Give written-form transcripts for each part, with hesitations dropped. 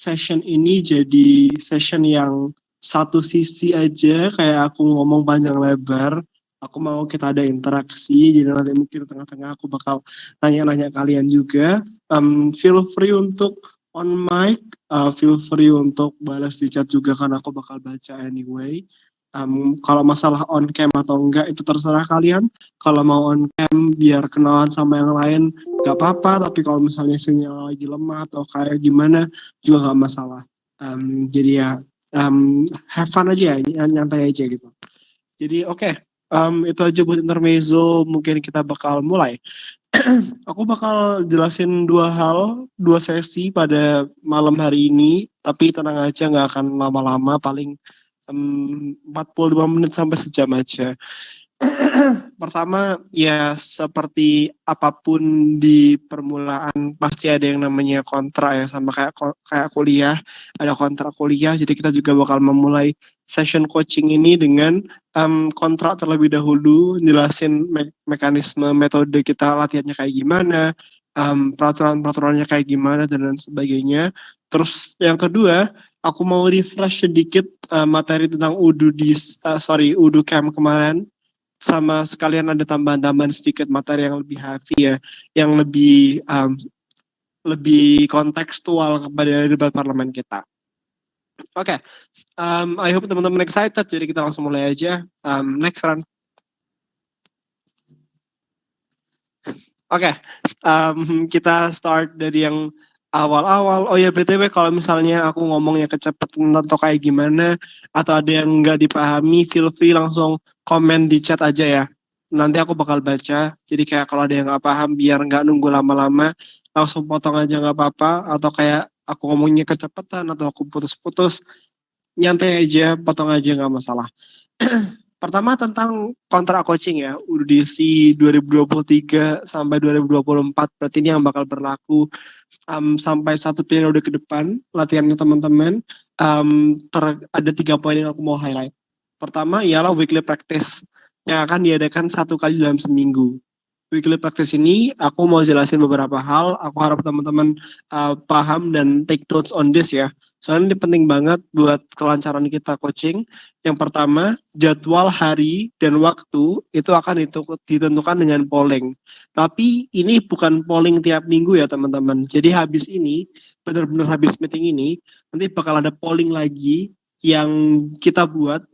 session ini jadi session yang satu sisi aja, kayak aku ngomong panjang lebar. Aku mau kita ada interaksi, jadi nanti mungkin di tengah-tengah aku bakal nanya-nanya kalian juga. Feel free untuk on mic, feel free untuk balas di chat juga karena aku bakal baca anyway. Kalau masalah on cam atau enggak itu terserah kalian. Kalau mau on cam biar kenalan sama yang lain gak apa-apa, tapi kalau misalnya sinyal lagi lemah atau kayak gimana juga gak masalah. Jadi ya have fun aja ya, nyantai aja gitu. Jadi oke, itu aja buat intermezzo, mungkin kita bakal mulai. Aku bakal jelasin dua sesi pada malam hari ini, tapi tenang aja nggak akan lama-lama, paling 45 menit sampai sejam aja. Pertama, ya seperti apapun di permulaan pasti ada yang namanya kontrak ya, sama kayak kuliah, ada kontrak kuliah. Jadi kita juga bakal memulai session coaching ini dengan kontrak terlebih dahulu, jelasin mekanisme metode kita latihannya kayak gimana, peraturan-peraturannya kayak gimana dan lain sebagainya. Terus yang kedua, aku mau refresh sedikit materi tentang UDU Camp kemarin, sama sekalian ada tambahan-tambahan sedikit materi yang lebih heavy ya, yang lebih kontekstual kepada debat parlemen kita. Oke, I hope teman-teman excited, jadi kita langsung mulai aja. Next run. Oke, kita start dari yang awal-awal. Oh ya, BTW kalau misalnya aku ngomongnya kecepatan atau kayak gimana, atau ada yang nggak dipahami, feel free langsung komen di chat aja ya. Nanti aku bakal baca, jadi kayak kalau ada yang nggak paham, biar nggak nunggu lama-lama, langsung potong aja nggak apa-apa, atau kayak aku ngomongnya kecepatan, atau aku putus-putus, nyantai aja, potong aja nggak masalah. Pertama tentang kontrak coaching ya, UDC 2023 sampai 2024, berarti ini yang bakal berlaku sampai satu periode ke depan latihannya teman-teman. Ada 3 poin yang aku mau highlight. Pertama ialah weekly practice yang akan diadakan 1 kali dalam seminggu. Weekly practice ini aku mau jelasin beberapa hal, aku harap teman-teman paham dan take notes on this ya. Soalnya ini penting banget buat kelancaran kita coaching. Yang pertama, jadwal hari dan waktu itu akan ditentukan dengan polling. Tapi ini bukan polling tiap minggu ya teman-teman. Jadi habis ini, benar-benar habis meeting ini, nanti bakal ada polling lagi yang kita buat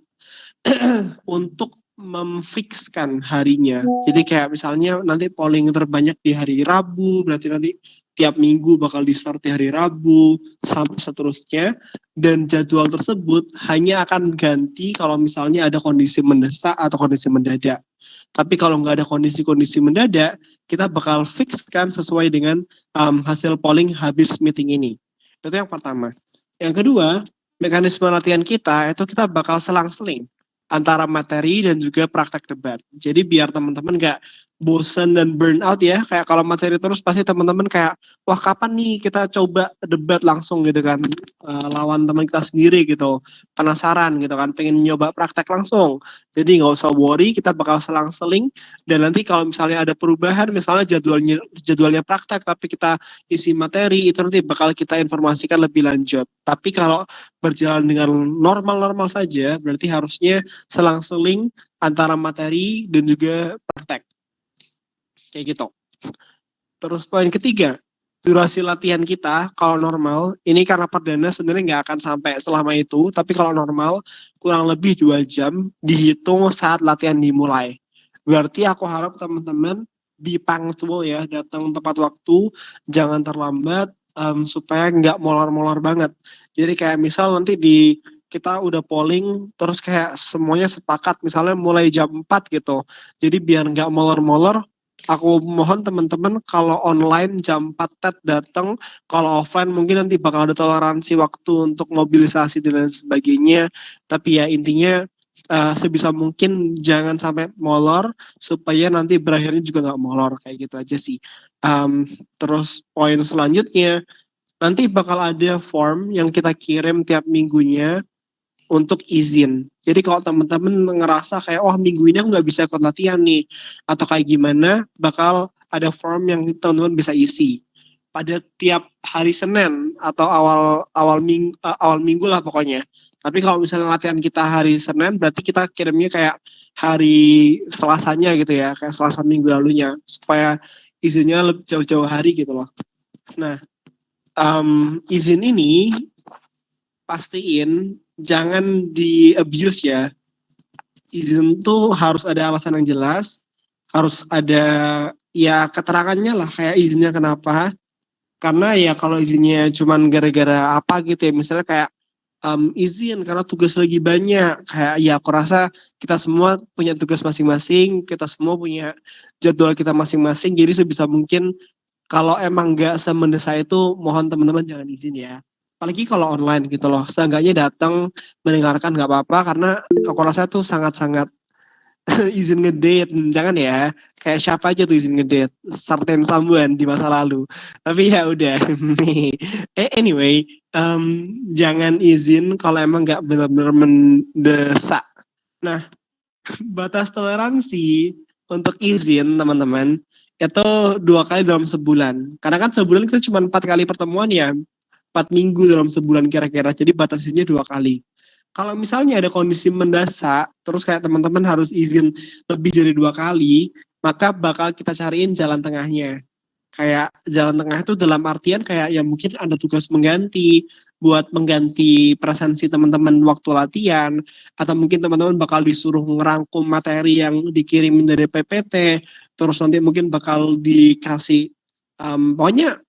untuk memfikskan harinya. Jadi kayak misalnya nanti polling terbanyak di hari Rabu, berarti nanti tiap minggu bakal di start di hari Rabu, sampai seterusnya. Dan jadwal tersebut hanya akan ganti kalau misalnya ada kondisi mendesak atau kondisi mendadak. Tapi kalau nggak ada kondisi-kondisi mendadak, kita bakal fixkan sesuai dengan hasil polling habis meeting ini. Itu yang pertama. Yang kedua, mekanisme latihan kita itu kita bakal selang-seling antara materi dan juga praktek debat. Jadi biar teman-teman nggak bosan dan burn out ya, kayak kalau materi terus pasti teman-teman kayak, wah kapan nih kita coba debat langsung gitu kan, lawan teman kita sendiri gitu, penasaran gitu kan, pengen nyoba praktek langsung. Jadi nggak usah worry, kita bakal selang-seling, dan nanti kalau misalnya ada perubahan, misalnya jadwalnya praktek tapi kita isi materi, itu nanti bakal kita informasikan lebih lanjut. Tapi kalau berjalan dengan normal-normal saja, berarti harusnya selang-seling antara materi dan juga praktek. Kayak gitu. Terus poin ketiga, durasi latihan kita kalau normal, ini karena perdana sebenarnya nggak akan sampai selama itu, tapi kalau normal kurang lebih 2 jam dihitung saat latihan dimulai. Berarti aku harap teman-teman be punctual ya, datang tepat waktu, jangan terlambat, supaya nggak molor-molor banget. Jadi kayak misal nanti kita udah polling terus kayak semuanya sepakat misalnya mulai jam 4 gitu. Jadi biar nggak molor-molor, aku mohon teman-teman kalau online jam 4 TET datang, kalau offline mungkin nanti bakal ada toleransi waktu untuk mobilisasi dan lain sebagainya. Tapi ya intinya sebisa mungkin jangan sampai molor supaya nanti berakhirnya juga nggak molor, kayak gitu aja sih. Terus poin selanjutnya, nanti bakal ada form yang kita kirim tiap minggunya untuk izin. Jadi kalau teman-teman ngerasa kayak, oh minggu ini aku nggak bisa ikut latihan nih, atau kayak gimana, bakal ada form yang teman-teman bisa isi. pada tiap hari Senin atau awal minggu lah pokoknya. Tapi kalau misalnya latihan kita hari Senin, berarti kita kirimnya kayak hari Selasanya gitu ya, kayak Selasa minggu lalunya, supaya izinnya lebih jauh-jauh hari gitu loh. Nah, izin ini pastiin jangan di abuse ya. Izin tuh harus ada alasan yang jelas, harus ada ya keterangannya lah, kayak izinnya kenapa. Karena ya kalau izinnya cuman gara-gara apa gitu ya, misalnya kayak izin karena tugas lagi banyak, kayak ya aku rasa kita semua punya tugas masing-masing, kita semua punya jadwal kita masing-masing, jadi sebisa mungkin kalau emang nggak semendesak itu, mohon teman-teman jangan izin ya. Apalagi kalau online gitu loh, seenggaknya datang mendengarkan nggak apa-apa, karena aku rasa tuh sangat-sangat izin ngedate, jangan ya. Kayak siapa aja tuh izin ngedate, certain someone di masa lalu. Tapi ya udah. Anyway, jangan izin kalau emang nggak benar-benar mendesak. Nah, batas toleransi untuk izin teman-teman itu 2 kali dalam sebulan. Karena kan sebulan kita cuma 4 kali pertemuan ya, 4 minggu dalam sebulan kira-kira. Jadi batasnya 2 kali. Kalau misalnya ada kondisi mendesak, terus kayak teman-teman harus izin lebih dari 2 kali, maka bakal kita cariin jalan tengahnya. Kayak jalan tengah itu dalam artian kayak ya mungkin ada tugas mengganti, buat mengganti presensi teman-teman waktu latihan, atau mungkin teman-teman bakal disuruh ngerangkum materi yang dikirimin dari PPT, terus nanti mungkin bakal dikasih pokoknya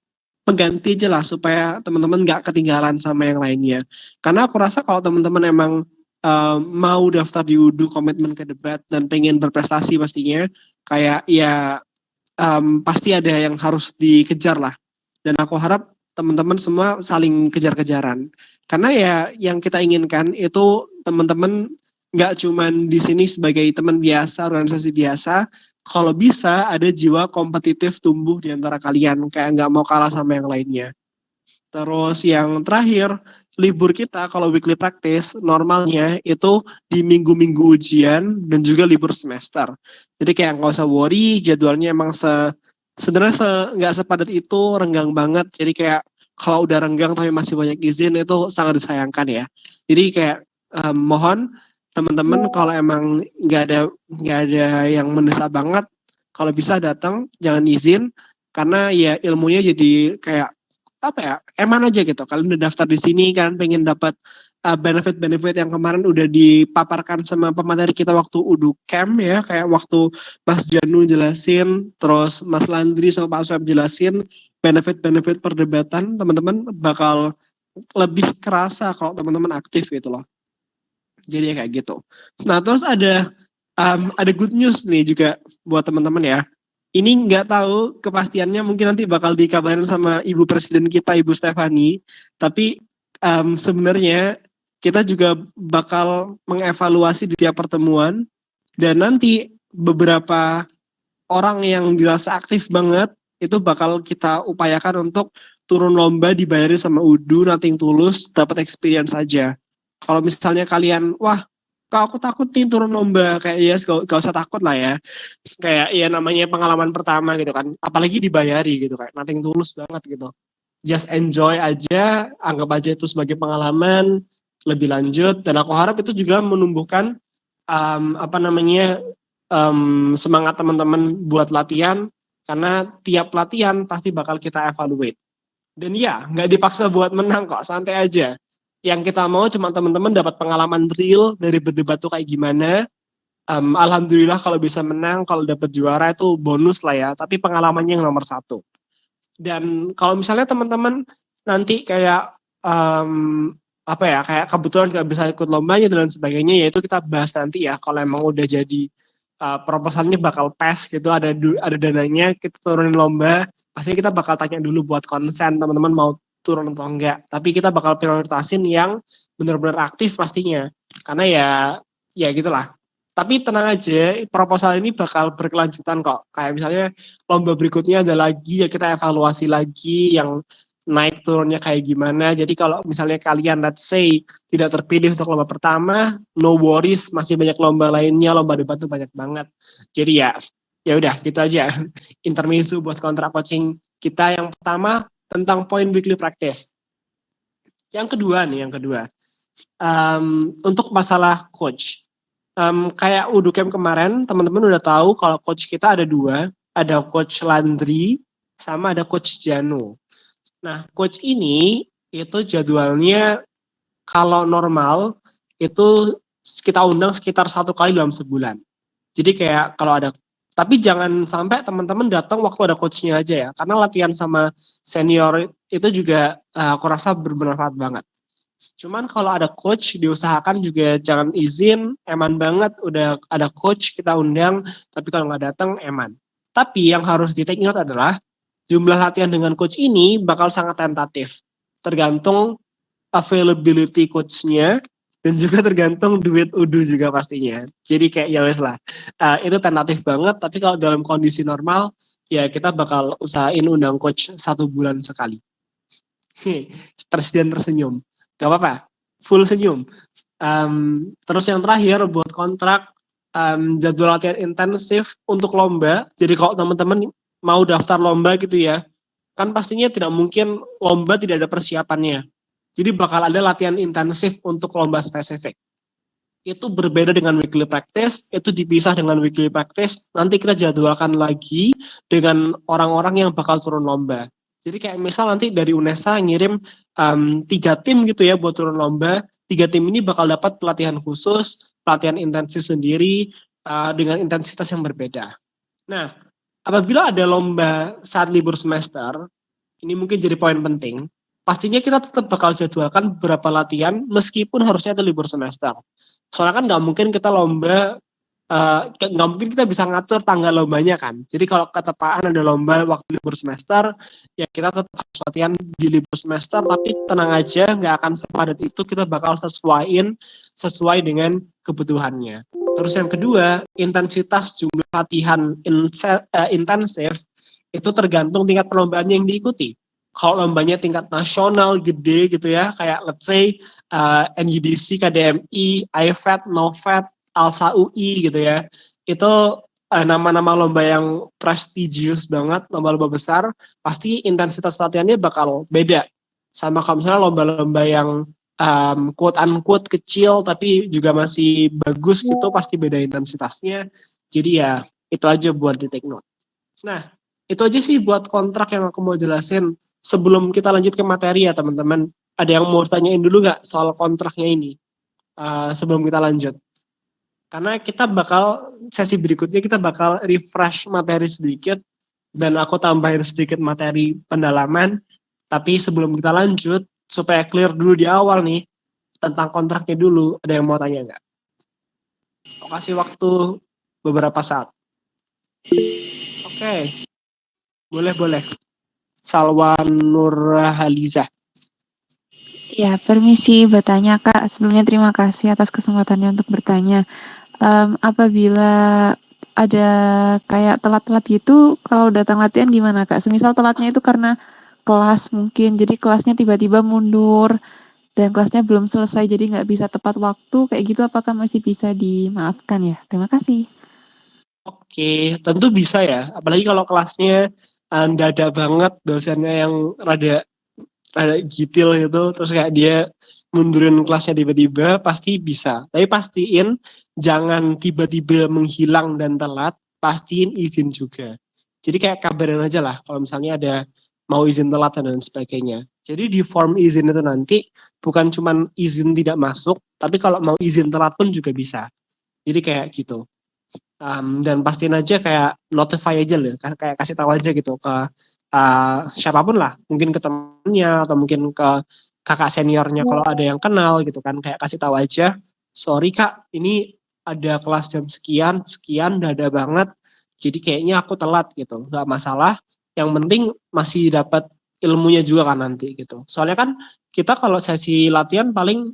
pengganti aja lah supaya teman-teman nggak ketinggalan sama yang lainnya. Karena aku rasa kalau teman-teman emang mau daftar di UDU komitmen ke debat dan pengen berprestasi pastinya, kayak ya pasti ada yang harus dikejar lah. Dan aku harap teman-teman semua saling kejar-kejaran. Karena ya yang kita inginkan itu teman-teman nggak cuman di sini sebagai teman biasa, organisasi biasa, kalau bisa ada jiwa kompetitif tumbuh di antara kalian, kayak nggak mau kalah sama yang lainnya. Terus yang terakhir, libur kita kalau weekly practice normalnya itu di minggu-minggu ujian dan juga libur semester. Jadi kayak nggak usah worry, jadwalnya emang sebenarnya nggak sepadat itu, renggang banget. Jadi kayak kalau udah renggang tapi masih banyak izin itu sangat disayangkan ya. Jadi kayak mohon teman-teman kalau emang nggak ada yang mendesak banget, kalau bisa datang jangan izin, karena ya ilmunya jadi kayak apa ya, eman aja gitu. Kalian udah daftar di sini kan pengen dapat benefit-benefit yang kemarin udah dipaparkan sama pemateri kita waktu UDU Camp ya, kayak waktu Mas Janu jelasin, terus Mas Landri sama Pak Soeb jelasin benefit-benefit perdebatan, teman-teman bakal lebih kerasa kalau teman-teman aktif gitu loh. Jadi ya kayak gitu. Nah, terus ada good news nih juga buat teman-teman ya. Ini nggak tahu kepastiannya, mungkin nanti bakal dikabarin sama Ibu Presiden kita, Ibu Stefani. Tapi sebenarnya kita juga bakal mengevaluasi di tiap pertemuan, dan nanti beberapa orang yang dirasa aktif banget itu bakal kita upayakan untuk turun lomba dibayarin sama UDU, nothing tulus, dapat experience aja. Kalau misalnya kalian, wah kak aku takut nih turun lomba, kayak ya gak usah takut lah ya. Kayak ya namanya pengalaman pertama gitu kan, apalagi dibayari gitu, kayak nothing tulus banget gitu. Just enjoy aja, anggap aja itu sebagai pengalaman lebih lanjut, dan aku harap itu juga menumbuhkan apa namanya semangat teman-teman buat latihan, karena tiap latihan pasti bakal kita evaluate. Dan ya, nggak dipaksa buat menang kok, santai aja. Yang kita mau cuma teman-teman dapat pengalaman real dari berdebat tuh kayak gimana. Alhamdulillah kalau bisa menang, kalau dapat juara itu bonus lah ya, tapi pengalamannya yang nomor satu. Dan kalau misalnya teman-teman nanti kayak apa ya, kayak kebetulan nggak bisa ikut lombanya dan sebagainya, yaitu kita bahas nanti ya kalau emang udah jadi proposalnya bakal pass gitu, ada dananya, kita turunin lomba, pasti kita bakal tanya dulu buat konsen teman-teman mau turun atau enggak. Tapi kita bakal prioritasin yang benar-benar aktif pastinya, karena ya gitulah. Tapi tenang aja, proposal ini bakal berkelanjutan kok. Kayak misalnya lomba berikutnya ada lagi, ya kita evaluasi lagi yang naik turunnya kayak gimana. Jadi kalau misalnya kalian let's say tidak terpilih untuk lomba pertama, no worries, masih banyak lomba lainnya, lomba debat tuh banyak banget. Jadi ya udah gitu aja. Intermezzo buat kontrak coaching kita yang pertama, tentang poin weekly practice. Yang kedua, untuk masalah coach. Kayak Uducamp kemarin, teman-teman udah tahu kalau coach kita ada dua, ada coach Landry sama ada coach Jano. Nah, coach ini itu jadwalnya kalau normal itu kita undang sekitar 1 kali dalam sebulan. Jadi kayak kalau ada, tapi jangan sampai teman-teman datang waktu ada coachnya aja ya, karena latihan sama senior itu juga aku rasa bermanfaat banget. Cuman kalau ada coach diusahakan juga jangan izin, eman banget udah ada coach kita undang, tapi kalau nggak datang eman. Tapi yang harus di take note adalah jumlah latihan dengan coach ini bakal sangat tentatif. Tergantung availability coachnya dan juga tergantung duit udu juga pastinya. Jadi kayak ya wes lah, itu tentatif banget. Tapi kalau dalam kondisi normal ya kita bakal usahain undang coach 1 bulan sekali. Tersenyum, gak apa-apa, full senyum. Terus yang terakhir buat kontrak, jadwal latihan intensif untuk lomba. Jadi kalau teman-teman mau daftar lomba gitu ya, kan pastinya tidak mungkin lomba tidak ada persiapannya. Jadi bakal ada latihan intensif untuk lomba spesifik. Itu berbeda dengan weekly practice, itu dipisah dengan weekly practice, nanti kita jadwalkan lagi dengan orang-orang yang bakal turun lomba. Jadi kayak misal nanti dari UNESA ngirim 3 tim gitu ya buat turun lomba, 3 tim ini bakal dapat pelatihan khusus, pelatihan intensif sendiri, dengan intensitas yang berbeda. Nah, apabila ada lomba saat libur semester, ini mungkin jadi poin penting, pastinya kita tetap bakal jadwalkan beberapa latihan meskipun harusnya itu libur semester. Soalnya kan nggak mungkin kita lomba, nggak mungkin kita bisa ngatur tanggal lombanya kan. Jadi kalau ketepaan ada lomba waktu libur semester, ya kita tetap harus latihan di libur semester, tapi tenang aja nggak akan sepadat itu, kita bakal sesuai dengan kebutuhannya. Terus yang kedua, intensitas jumlah latihan intensif itu tergantung tingkat perlombaannya yang diikuti. Kalau lombanya tingkat nasional gede gitu ya, kayak let's say NUDC, KDMI, IFAT, NOVAT, ALSA UI gitu ya, itu nama-nama lomba yang prestigious banget, lomba-lomba besar, pasti intensitas latihannya bakal beda. Sama kalau misalnya lomba-lomba yang quote unquote kecil tapi juga masih bagus gitu, pasti beda intensitasnya. Jadi ya itu aja buat di take note. Nah, itu aja sih buat kontrak yang aku mau jelasin. Sebelum kita lanjut ke materi ya teman-teman, ada yang mau tanyain dulu nggak soal kontraknya ini sebelum kita lanjut? Karena kita bakal, sesi berikutnya kita bakal refresh materi sedikit, dan aku tambahin sedikit materi pendalaman. Tapi sebelum kita lanjut, supaya clear dulu di awal nih, tentang kontraknya dulu, ada yang mau tanya nggak? Aku kasih waktu beberapa saat. Oke, boleh. Salwa Nurhaliza. Ya, permisi bertanya Kak. Sebelumnya terima kasih atas kesempatannya untuk bertanya. Apabila ada kayak telat-telat gitu, kalau datang latihan gimana Kak? Semisal telatnya itu karena kelas mungkin, jadi kelasnya tiba-tiba mundur dan kelasnya belum selesai, jadi nggak bisa tepat waktu, kayak gitu apakah masih bisa dimaafkan ya? Terima kasih. Oke, tentu bisa ya. Apalagi kalau kelasnya dadak banget, dosennya yang rada gitil gitu, terus kayak dia mundurin kelasnya tiba-tiba, pasti bisa. Tapi pastiin jangan tiba-tiba menghilang dan telat, pastiin izin juga. Jadi kayak kabarin aja lah kalau misalnya ada mau izin telat dan sebagainya. Jadi di form izin itu nanti bukan cuma izin tidak masuk, tapi kalau mau izin telat pun juga bisa. Jadi kayak gitu. Dan pastiin aja kayak notify aja loh, kayak kasih tahu aja gitu ke siapapun lah, mungkin ke temennya atau mungkin ke kakak seniornya kalau ada yang kenal gitu kan, kayak kasih tahu aja, sorry kak, ini ada kelas jam sekian dada banget, jadi kayaknya aku telat gitu, nggak masalah, yang penting masih dapat ilmunya juga kan nanti gitu. Soalnya kan kita kalau sesi latihan paling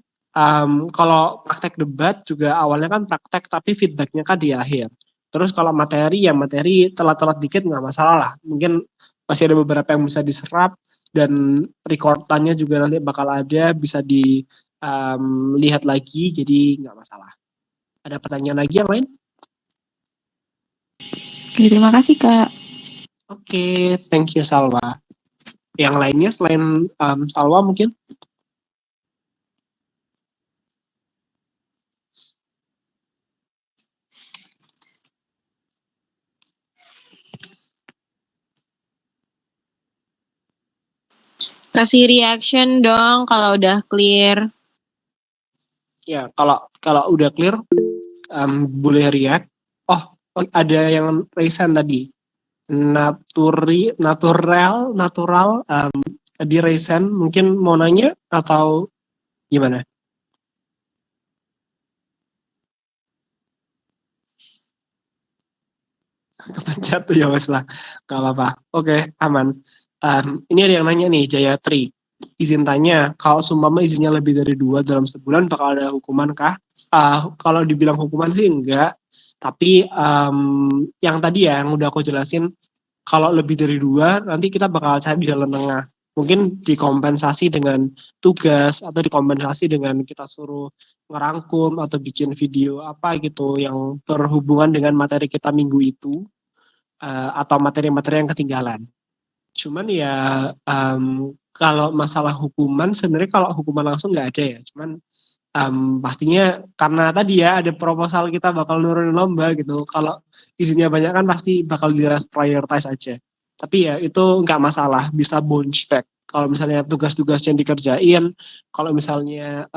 kalau praktek debat juga awalnya kan praktek tapi feedbacknya kan di akhir. Terus kalau materi ya materi telat-telat dikit nggak masalah lah. Mungkin masih ada beberapa yang bisa diserap dan recordannya juga nanti bakal ada, bisa dilihat lagi, jadi nggak masalah. Ada pertanyaan lagi yang lain? Oke, terima kasih Kak. Oke, thank you Salwa. yang lainnya selain Salwa mungkin? Kasih reaction dong kalau udah clear. Ya, kalau udah clear, boleh react. Oh, ada yang resign tadi. Natural, di resign. Mungkin mau nanya atau gimana? Kepencet tuh ya wes lah, gak apa-apa. Oke, aman. Ini ada yang nanya nih, Jayatri. Izin tanya, kalau sumpama izinnya lebih dari 2 dalam sebulan bakal ada hukuman kah? Kalau dibilang hukuman sih enggak. Tapi yang tadi ya, yang udah aku jelasin, kalau lebih dari 2 nanti kita bakal cari di jalan tengah. Mungkin dikompensasi dengan tugas atau dikompensasi dengan kita suruh ngerangkum atau bikin video apa gitu yang berhubungan dengan materi kita minggu itu, atau materi-materi yang ketinggalan. Cuman ya kalau masalah hukuman sebenarnya kalau hukuman langsung nggak ada ya. Cuman pastinya karena tadi ya ada proposal kita bakal nurunin lomba gitu. Kalau izinnya banyak kan pasti bakal di prioritize aja. Tapi ya itu nggak masalah, bisa bounce back. Kalau misalnya tugas-tugas yang dikerjain, kalau misalnya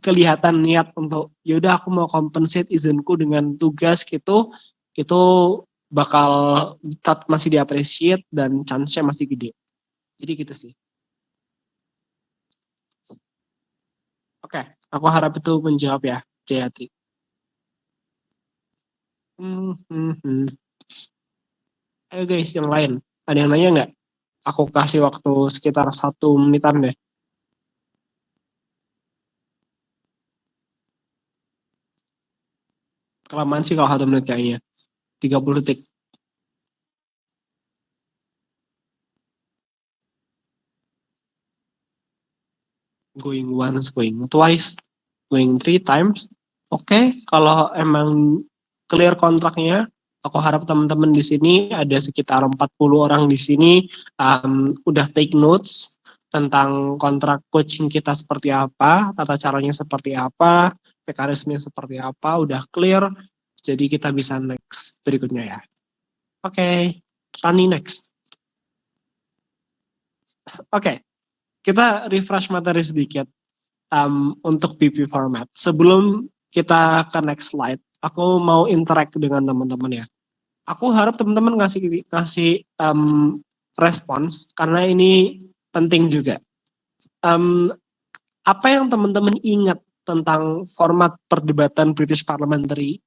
kelihatan niat untuk yaudah aku mau compensate izinku dengan tugas gitu, itu bakal masih diapresiasi dan chance-nya masih gede. Jadi gitu sih. Oke, aku harap itu menjawab ya, Jayatri. Ayo guys, yang lain. Ada yang nanya nggak? Aku kasih waktu sekitar 1 menitan deh. Kelamaan sih kalau 1 menit kayaknya. 30 detik. Going once, going twice, going 3 times. Oke, kalau emang clear kontraknya, aku harap teman-teman di sini ada sekitar 40 orang di sini udah take notes tentang kontrak coaching kita seperti apa, tata caranya seperti apa, mekanismenya seperti apa, udah clear. Jadi kita bisa next berikutnya ya. Oke, Rani next. Oke, kita refresh materi sedikit untuk BP format. Sebelum kita ke next slide, aku mau interact dengan teman-teman ya. Aku harap teman-teman ngasih respons karena ini penting juga. Apa yang teman-teman ingat tentang format perdebatan British Parliamentary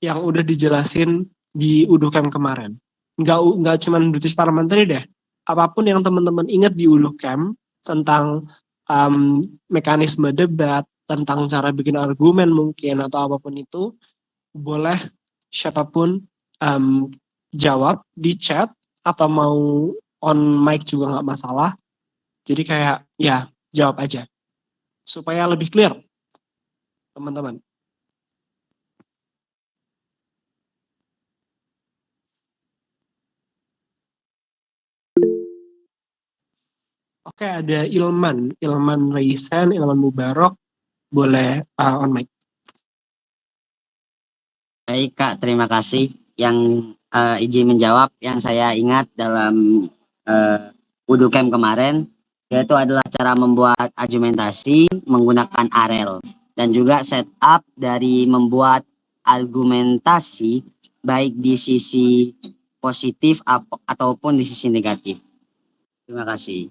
yang udah dijelasin di UDUCAM kemarin? Nggak cuma British Parliamentary deh. Apapun yang teman-teman ingat di UDUCAM tentang mekanisme debat, tentang cara bikin argumen mungkin atau apapun itu, boleh siapapun jawab di chat atau mau on mic juga nggak masalah. Jadi kayak ya jawab aja supaya lebih clear teman-teman. Oke, ada Ilman Raisan, Ilman Mubarok, boleh on mic. Baik Kak, terima kasih yang izin menjawab. Yang saya ingat dalam UDUCAM kemarin, yaitu adalah cara membuat argumentasi menggunakan AREL dan juga setup dari membuat argumentasi baik di sisi positif ataupun di sisi negatif. Terima kasih.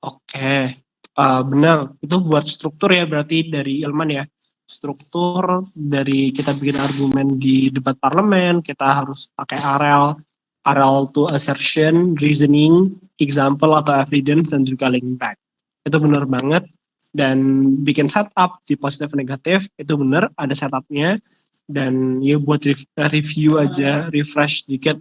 Oke, benar. Itu buat struktur ya berarti dari Ilman ya. Struktur dari kita bikin argumen di debat parlemen, kita harus pakai AREL to assertion, reasoning, example atau evidence, dan juga link back. Itu benar banget. Dan bikin setup di positif negatif, itu benar, ada setupnya. Dan ya buat review aja, refresh sedikit.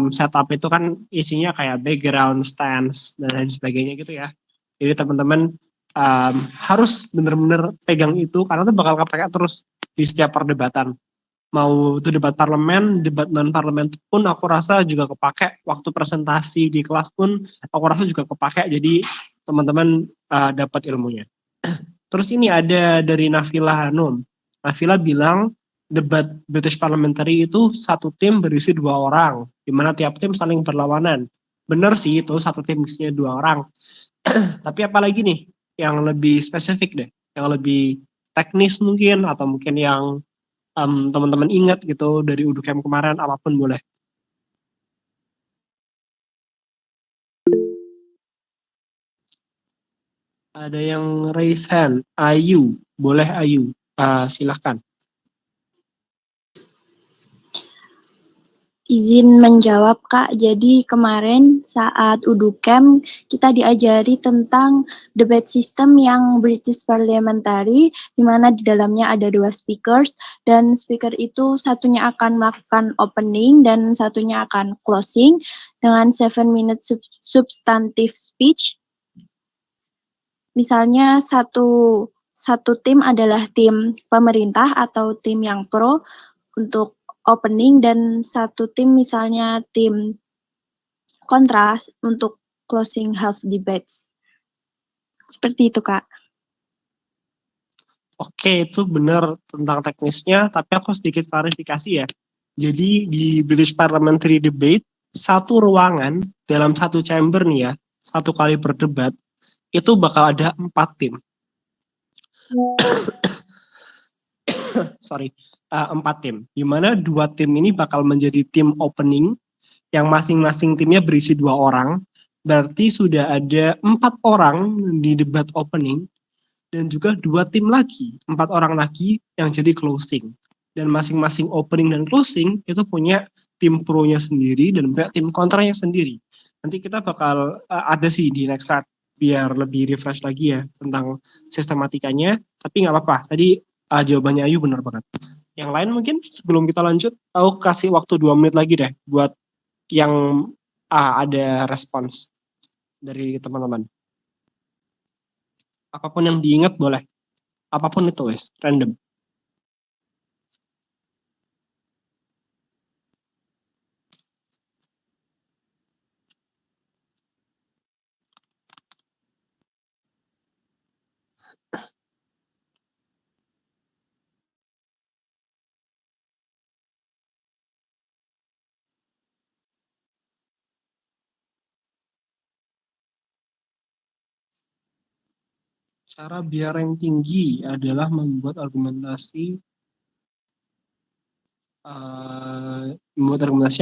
Setup itu kan isinya kayak background, stance, dan lain sebagainya gitu ya. Jadi teman-teman harus benar-benar pegang itu karena itu bakal kepake terus di setiap perdebatan. mau itu debat parlemen, debat non parlemen pun aku rasa juga kepake, waktu presentasi di kelas pun aku rasa juga kepake, jadi teman-teman dapat ilmunya. Terus ini ada dari Nafila Hanum. Nafila bilang debat British Parliamentary itu satu tim berisi 2 orang, di mana tiap tim saling berlawanan. Bener sih itu satu tim isinya 2 orang. Tapi apalagi nih yang lebih spesifik deh, yang lebih teknis mungkin, atau mungkin yang teman-teman ingat gitu dari Uducamp kemarin, apapun boleh. Ada yang raise hand, Ayu, boleh Ayu, silahkan. Izin menjawab Kak, jadi kemarin saat Uducamp kita diajari tentang debate system yang British Parliamentary, di mana di dalamnya ada 2 speakers, dan speaker itu satunya akan melakukan opening dan satunya akan closing dengan 7 minutes substantive speech. Misalnya satu tim adalah tim pemerintah atau tim yang pro untuk opening, dan satu tim misalnya tim kontra untuk closing half debates. Seperti itu, Kak. Oke, itu benar tentang teknisnya, tapi aku sedikit klarifikasi ya. Jadi di British Parliamentary Debate, satu ruangan dalam satu chamber nih ya, satu kali berdebat, itu bakal ada 4 tim. Sorry, 4 tim. Di mana 2 tim ini bakal menjadi tim opening, yang masing-masing timnya berisi 2 orang. Berarti sudah ada 4 orang di debat opening, dan juga 2 tim lagi, 4 orang lagi yang jadi closing. Dan masing-masing opening dan closing itu punya tim pro-nya sendiri dan punya tim kontranya sendiri. Nanti kita bakal ada sih di next slide biar lebih refresh lagi ya tentang sistematikanya. Tapi nggak apa-apa, tadi jawabannya Ayu benar banget. Yang lain mungkin sebelum kita lanjut, aku kasih waktu 2 menit lagi deh buat yang ada respons dari teman-teman. Apapun yang diingat boleh. Apapun itu wes, random. Cara biar yang tinggi adalah membuat argumentasi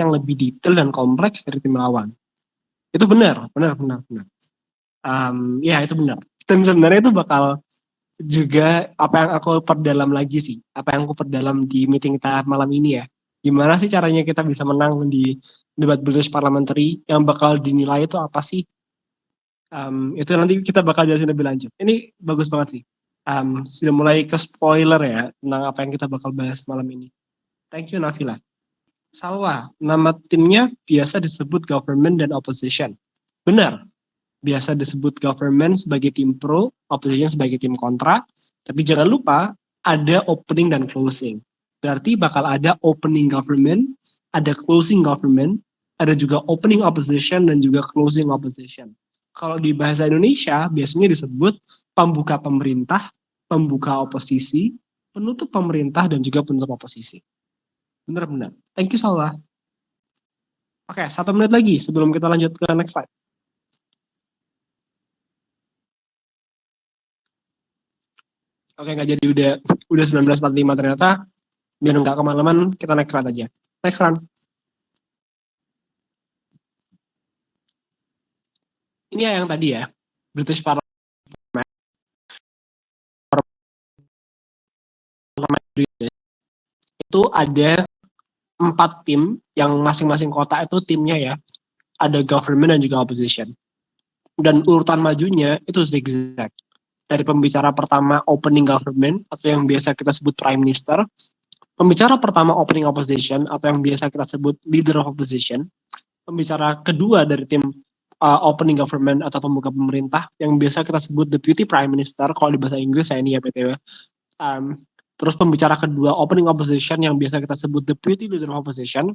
yang lebih detail dan kompleks dari tim lawan. Itu benar. Ya itu benar. Dan sebenarnya itu bakal juga apa yang aku perdalam lagi sih, apa yang aku perdalam di meeting kita malam ini ya. Gimana sih caranya kita bisa menang di debat British Parliamentary, yang bakal dinilai itu apa sih? Itu nanti kita bakal jelasin lebih lanjut. Ini bagus banget sih. Sudah mulai ke spoiler ya tentang apa yang kita bakal bahas malam ini. Thank you Nafila. Salah, nama timnya biasa disebut government dan opposition. Benar, biasa disebut government sebagai tim pro, opposition sebagai tim kontra. Tapi jangan lupa ada opening dan closing. Berarti bakal ada opening government, ada closing government, ada juga opening opposition dan juga closing opposition. Kalau di bahasa Indonesia biasanya disebut pembuka pemerintah, pembuka oposisi, penutup pemerintah, dan juga penutup oposisi. Benar-benar. Thank you Salah. Oke, 1 menit lagi sebelum kita lanjut ke next slide. Oke, nggak jadi, udah 19.45 ternyata. Biar nggak kemalaman, kita next slide aja. Next slide. Ini yang tadi ya, British Parliament. Itu ada 4 tim, yang masing-masing kota itu timnya ya. Ada government dan juga opposition. Dan urutan majunya itu zigzag. Dari pembicara pertama opening government, atau yang biasa kita sebut prime minister. Pembicara pertama opening opposition, atau yang biasa kita sebut leader of opposition. Pembicara kedua dari tim opening government atau pembuka pemerintah, yang biasa kita sebut deputy prime minister, kalau di bahasa Inggris saya ini ya PTW. Terus pembicara kedua, opening opposition yang biasa kita sebut deputy leader of opposition.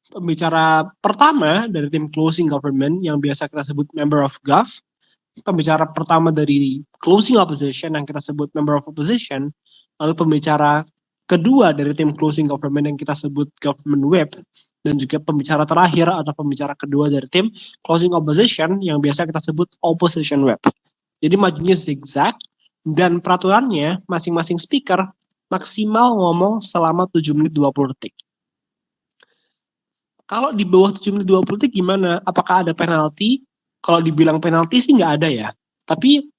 Pembicara pertama dari tim closing government yang biasa kita sebut member of gov. Pembicara pertama dari closing opposition yang kita sebut member of opposition. Lalu pembicara kedua dari tim closing government yang kita sebut government whip. Dan juga pembicara terakhir atau pembicara kedua dari tim closing opposition yang biasa kita sebut opposition whip. Jadi majunya zigzag dan peraturannya masing-masing speaker maksimal ngomong selama 7 menit 20 detik. Kalau di bawah 7 menit 20 detik gimana? Apakah ada penalti? Kalau dibilang penalti sih nggak ada ya. Tapi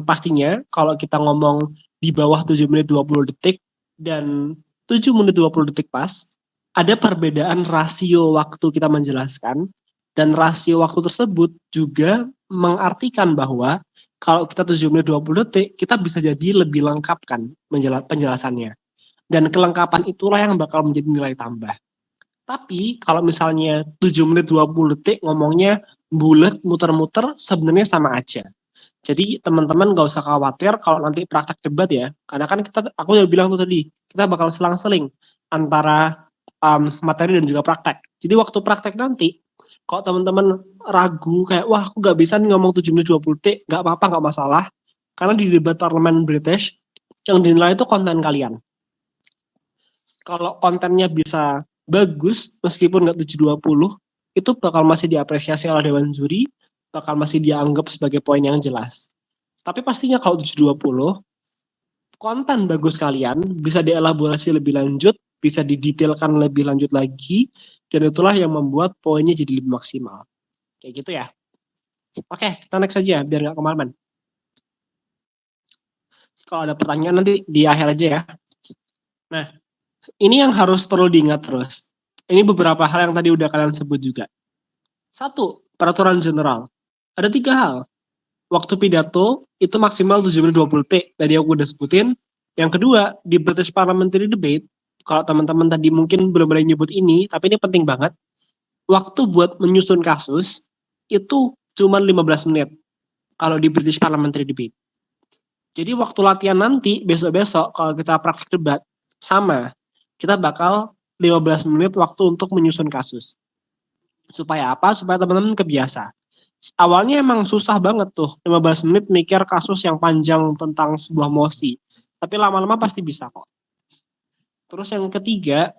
pastinya kalau kita ngomong di bawah 7 menit 20 detik dan 7 menit 20 detik pas, ada perbedaan rasio waktu kita menjelaskan, dan rasio waktu tersebut juga mengartikan bahwa kalau kita 7 menit 20 detik, kita bisa jadi lebih lengkap kan penjelasannya. Dan kelengkapan itulah yang bakal menjadi nilai tambah. Tapi kalau misalnya 7 menit 20 detik ngomongnya bulat muter-muter, sebenarnya sama aja. Jadi teman-teman gak usah khawatir kalau nanti praktek debat ya. Karena kan aku udah bilang tuh tadi, kita bakal selang-seling antara materi dan juga praktek. Jadi waktu praktek nanti, kalau teman-teman ragu kayak, wah aku gak bisa nih ngomong 7 menit 20 detik, gak apa-apa, gak masalah. Karena di debat parlemen British, yang dinilai itu konten kalian. Kalau kontennya bisa bagus, meskipun gak 720, itu bakal masih diapresiasi oleh Dewan Juri, bakal masih dianggap sebagai poin yang jelas. Tapi pastinya kalau 720, konten bagus kalian bisa dielaborasi lebih lanjut, bisa didetailkan lebih lanjut lagi, dan itulah yang membuat poinnya jadi lebih maksimal. Kayak gitu ya. Oke, kita next aja biar nggak kemalaman. Kalau ada pertanyaan nanti di akhir aja ya. Nah, ini yang harus perlu diingat terus. Ini beberapa hal yang tadi udah kalian sebut juga. 1, peraturan general. Ada 3 hal. Waktu pidato itu maksimal 7 menit 20 detik. Tadi aku udah sebutin. Yang kedua, di British Parliamentary Debate, kalau teman-teman tadi mungkin belum ada yang nyebut ini, tapi ini penting banget. Waktu buat menyusun kasus itu cuma 15 menit kalau di British Parliamentary Debate. Jadi waktu latihan nanti, besok-besok kalau kita praktik debat, sama. Kita bakal 15 menit waktu untuk menyusun kasus. Supaya apa? Supaya teman-teman kebiasa. Awalnya emang susah banget tuh, 15 menit mikir kasus yang panjang tentang sebuah mosi. Tapi lama-lama pasti bisa kok. Terus yang ketiga,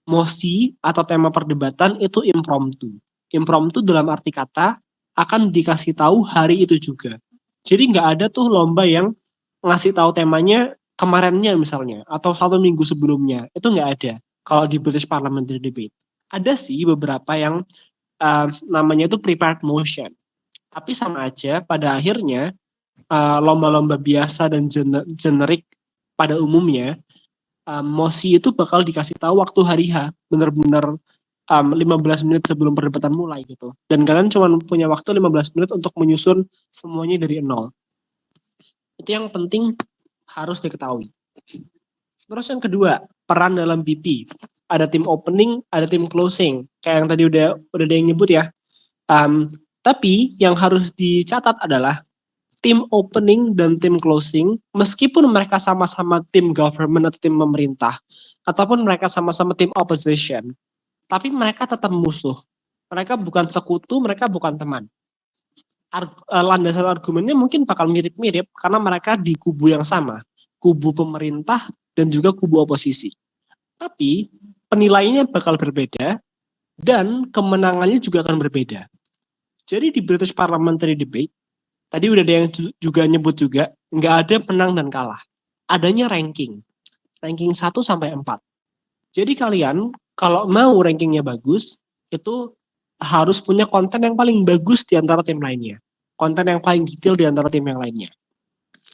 mosi atau tema perdebatan itu impromptu. Impromptu dalam arti kata akan dikasih tahu hari itu juga. Jadi nggak ada tuh lomba yang ngasih tahu temanya kemarinnya misalnya atau 1 minggu sebelumnya. Itu nggak ada kalau di British Parliamentary Debate. Ada sih beberapa yang namanya itu prepared motion. Tapi sama aja pada akhirnya lomba-lomba biasa dan generik pada umumnya, mosi itu bakal dikasih tahu waktu hari H, bener-bener 15 menit sebelum perdebatan mulai gitu. Dan kalian cuma punya waktu 15 menit untuk menyusun semuanya dari nol. Itu yang penting harus diketahui. Terus yang kedua, peran dalam BP. Ada tim opening, ada tim closing. Kayak yang tadi udah ada yang nyebut ya. Tapi yang harus dicatat adalah tim opening dan tim closing, meskipun mereka sama-sama tim government atau tim pemerintah, ataupun mereka sama-sama tim opposition, tapi mereka tetap musuh. Mereka bukan sekutu, mereka bukan teman. Landasan argumennya mungkin bakal mirip-mirip karena mereka di kubu yang sama, kubu pemerintah dan juga kubu oposisi. Tapi penilaiannya bakal berbeda dan kemenangannya juga akan berbeda. Jadi di British Parliamentary Debate, tadi udah ada yang juga nyebut juga, nggak ada menang dan kalah. Adanya ranking. Ranking 1 sampai 4. Jadi kalian kalau mau rankingnya bagus, itu harus punya konten yang paling bagus di antara tim lainnya. Konten yang paling detail di antara tim yang lainnya.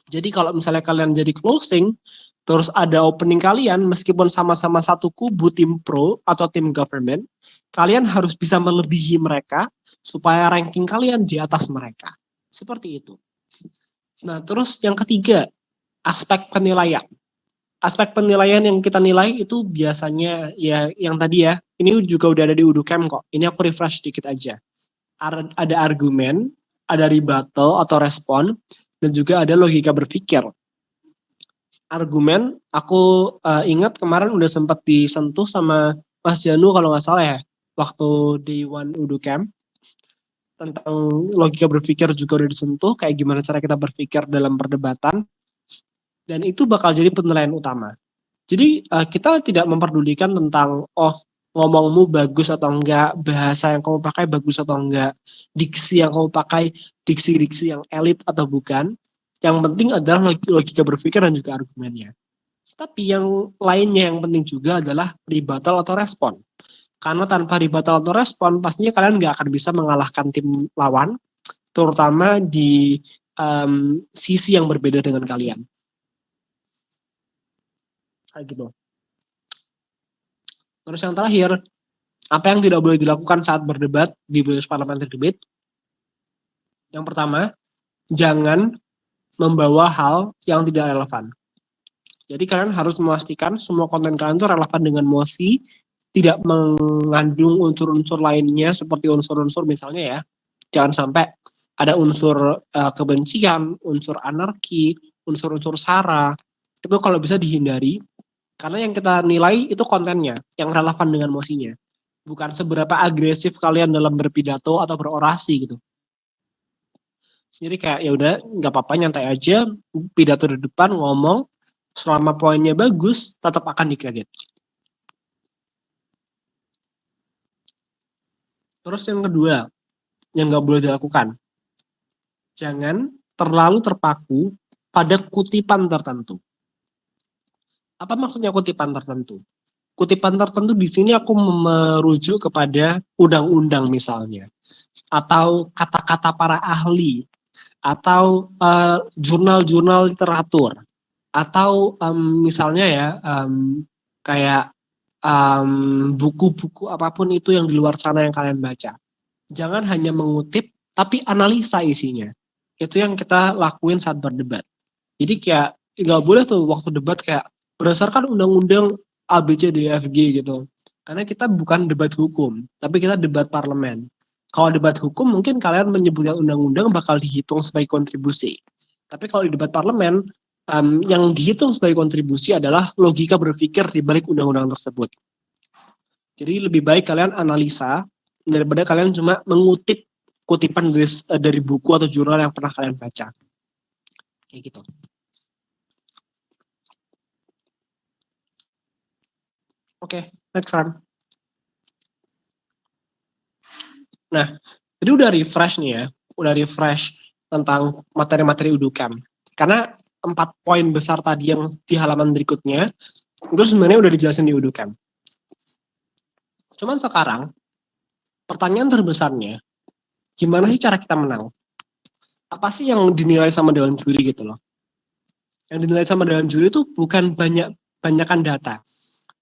Jadi kalau misalnya kalian jadi closing, terus ada opening kalian, meskipun sama-sama satu kubu tim pro atau tim government, kalian harus bisa melebihi mereka supaya ranking kalian di atas mereka. Seperti itu. Nah, terus yang ketiga, aspek penilaian. Aspek penilaian yang kita nilai itu biasanya ya yang tadi ya, ini juga udah ada di UduCamp kok. Ini aku refresh dikit aja. Ada argumen, ada rebuttal atau respon, dan juga ada logika berpikir. argumen, aku ingat kemarin udah sempat disentuh sama Mas Janu kalau nggak salah ya, waktu day one Udu Camp, tentang logika berpikir juga udah disentuh, kayak gimana cara kita berpikir dalam perdebatan, dan itu bakal jadi penilaian utama. Jadi kita tidak memperdulikan tentang, oh ngomongmu bagus atau enggak, bahasa yang kamu pakai bagus atau enggak, diksi yang kamu pakai, diksi-diksi yang elit atau bukan. Yang penting adalah logika berpikir dan juga argumennya. Tapi yang lainnya yang penting juga adalah rebuttal atau respon. Karena tanpa rebuttal atau respon, pastinya kalian nggak akan bisa mengalahkan tim lawan, terutama di sisi yang berbeda dengan kalian. Kayak gitu. Terus yang terakhir, apa yang tidak boleh dilakukan saat berdebat di British Parliamentary Debate? Yang pertama, jangan membawa hal yang tidak relevan. Jadi kalian harus memastikan semua konten kalian itu relevan dengan mosi, tidak mengandung unsur-unsur lainnya seperti unsur-unsur misalnya ya, jangan sampai ada unsur kebencian, unsur anarki, unsur-unsur sara, itu kalau bisa dihindari, karena yang kita nilai itu kontennya, yang relevan dengan mosinya, bukan seberapa agresif kalian dalam berpidato atau berorasi gitu. Jadi kayak ya udah nggak apa-apa, nyantai aja, pidato di depan ngomong, selama poinnya bagus tetap akan dikredit. Terus yang kedua yang nggak boleh dilakukan, jangan terlalu terpaku pada kutipan tertentu. Apa maksudnya kutipan tertentu? Kutipan tertentu di sini aku merujuk kepada undang-undang misalnya, atau kata-kata para ahli, atau jurnal-jurnal literatur, atau misalnya ya kayak buku-buku apapun itu yang di luar sana yang kalian baca. Jangan hanya mengutip, tapi analisa isinya. Itu yang kita lakuin saat berdebat. Jadi kayak nggak boleh tuh waktu debat kayak berdasarkan undang-undang ABCDFG gitu. Karena kita bukan debat hukum, tapi kita debat parlemen. Kalau debat hukum mungkin kalian menyebutkan undang-undang bakal dihitung sebagai kontribusi. Tapi kalau di debat parlemen, yang dihitung sebagai kontribusi adalah logika berpikir di balik undang-undang tersebut. Jadi lebih baik kalian analisa daripada kalian cuma mengutip kutipan dari buku atau jurnal yang pernah kalian baca. Kayak gitu. Oke, next one. Nah, jadi udah refresh nih ya, udah refresh tentang materi-materi UDUCAM. Karena 4 poin besar tadi yang di halaman berikutnya, itu sebenarnya udah dijelasin di UDUCAM. Cuman sekarang, pertanyaan terbesarnya, gimana sih cara kita menang? Apa sih yang dinilai sama dewan juri gitu loh? Yang dinilai sama dewan juri itu bukan banyakan data,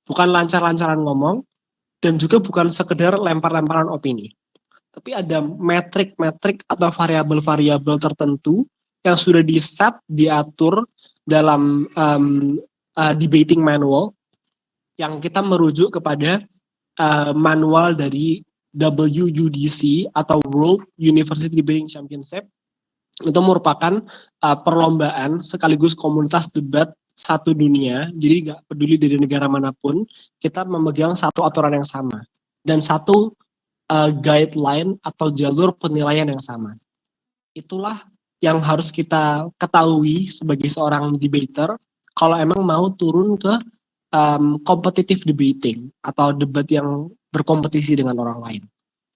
bukan lancar-lancaran ngomong, dan juga bukan sekedar lempar-lemparan opini. Tapi ada metrik-metrik atau variabel-variabel tertentu yang sudah di-set, diatur dalam debating manual, yang kita merujuk kepada manual dari WUDC atau World University Debating Championship. Itu merupakan perlombaan sekaligus komunitas debat satu dunia, jadi nggak peduli dari negara manapun, kita memegang satu aturan yang sama dan satu guideline atau jalur penilaian yang sama. Itulah yang harus kita ketahui sebagai seorang debater kalau emang mau turun ke competitive debating atau debat yang berkompetisi dengan orang lain.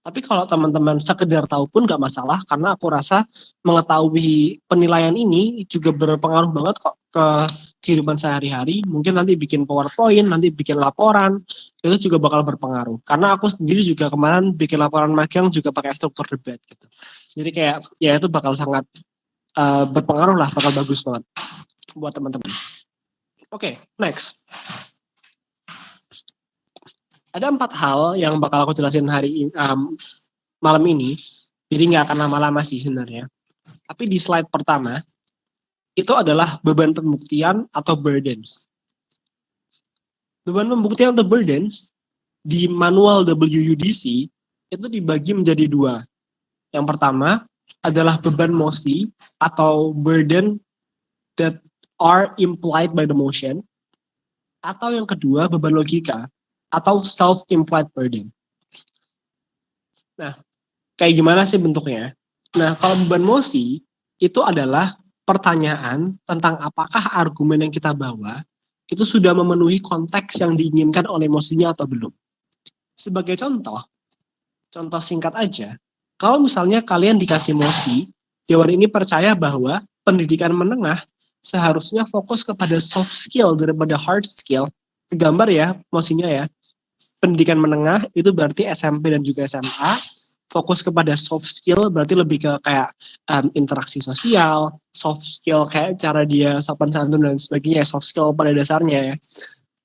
Tapi kalau teman-teman sekedar tahu pun nggak masalah, karena aku rasa mengetahui penilaian ini juga berpengaruh banget kok ke kehidupan sehari-hari. Mungkin nanti bikin PowerPoint, nanti bikin laporan, itu juga bakal berpengaruh. Karena aku sendiri juga kemarin bikin laporan magang juga pakai struktur debat gitu. Jadi kayak ya itu bakal sangat berpengaruh lah, bakal bagus banget buat teman-teman. Oke, next. Ada 4 hal yang bakal aku jelasin malam ini, jadi nggak akan lama-lama sih sebenarnya. Tapi di slide pertama, itu adalah beban pembuktian atau burdens. Beban pembuktian atau burdens di manual WUDC itu dibagi menjadi 2. Yang pertama adalah beban mosi atau burden that are implied by the motion, atau yang kedua beban logika atau self-implied burden. Nah, kayak gimana sih bentuknya? Nah, kalau beban mosi itu adalah pertanyaan tentang apakah argumen yang kita bawa itu sudah memenuhi konteks yang diinginkan oleh emosinya atau belum. Sebagai contoh singkat aja, kalau misalnya kalian dikasih mosi, Dewan ini percaya bahwa pendidikan menengah seharusnya fokus kepada soft skill daripada hard skill. Gambar ya, mosinya ya. Pendidikan menengah itu berarti SMP dan juga SMA. Fokus kepada soft skill berarti lebih ke kayak interaksi sosial, soft skill kayak cara dia sopan santun dan sebagainya, soft skill pada dasarnya ya.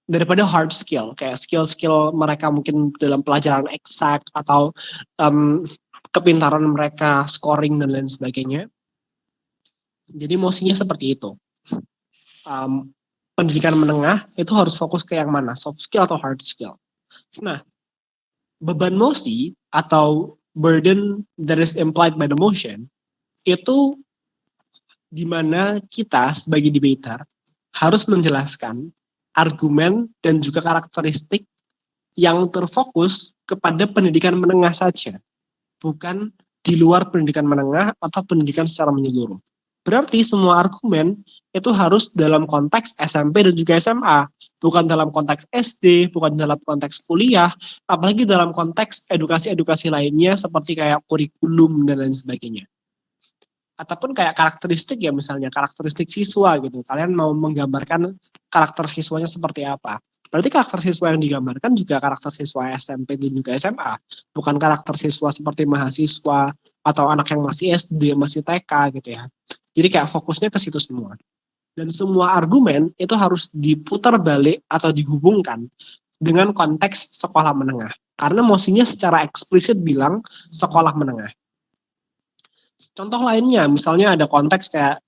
Daripada hard skill, kayak skill-skill mereka mungkin dalam pelajaran eksak atau kepintaran mereka, scoring dan lain sebagainya. Jadi mosinya seperti itu. Pendidikan menengah itu harus fokus ke yang mana, soft skill atau hard skill. Nah, beban mosi atau burden that is implied by the motion itu di mana kita sebagai debater harus menjelaskan argumen dan juga karakteristik yang terfokus kepada pendidikan menengah saja, bukan di luar pendidikan menengah atau pendidikan secara menyeluruh. Berarti semua argumen itu harus dalam konteks SMP dan juga SMA, bukan dalam konteks SD, bukan dalam konteks kuliah, apalagi dalam konteks edukasi-edukasi lainnya seperti kayak kurikulum dan lain sebagainya. Ataupun kayak karakteristik ya, misalnya karakteristik siswa gitu. Kalian mau menggambarkan karakter siswanya seperti apa. Berarti karakter siswa yang digambarkan juga karakter siswa SMP dan juga SMA. Bukan karakter siswa seperti mahasiswa atau anak yang masih SD, masih TK gitu ya. Jadi kayak fokusnya ke situ semua. Dan semua argumen itu harus diputar balik atau dihubungkan dengan konteks sekolah menengah. Karena mosinya secara eksplisit bilang sekolah menengah. Contoh lainnya, misalnya ada konteks kayak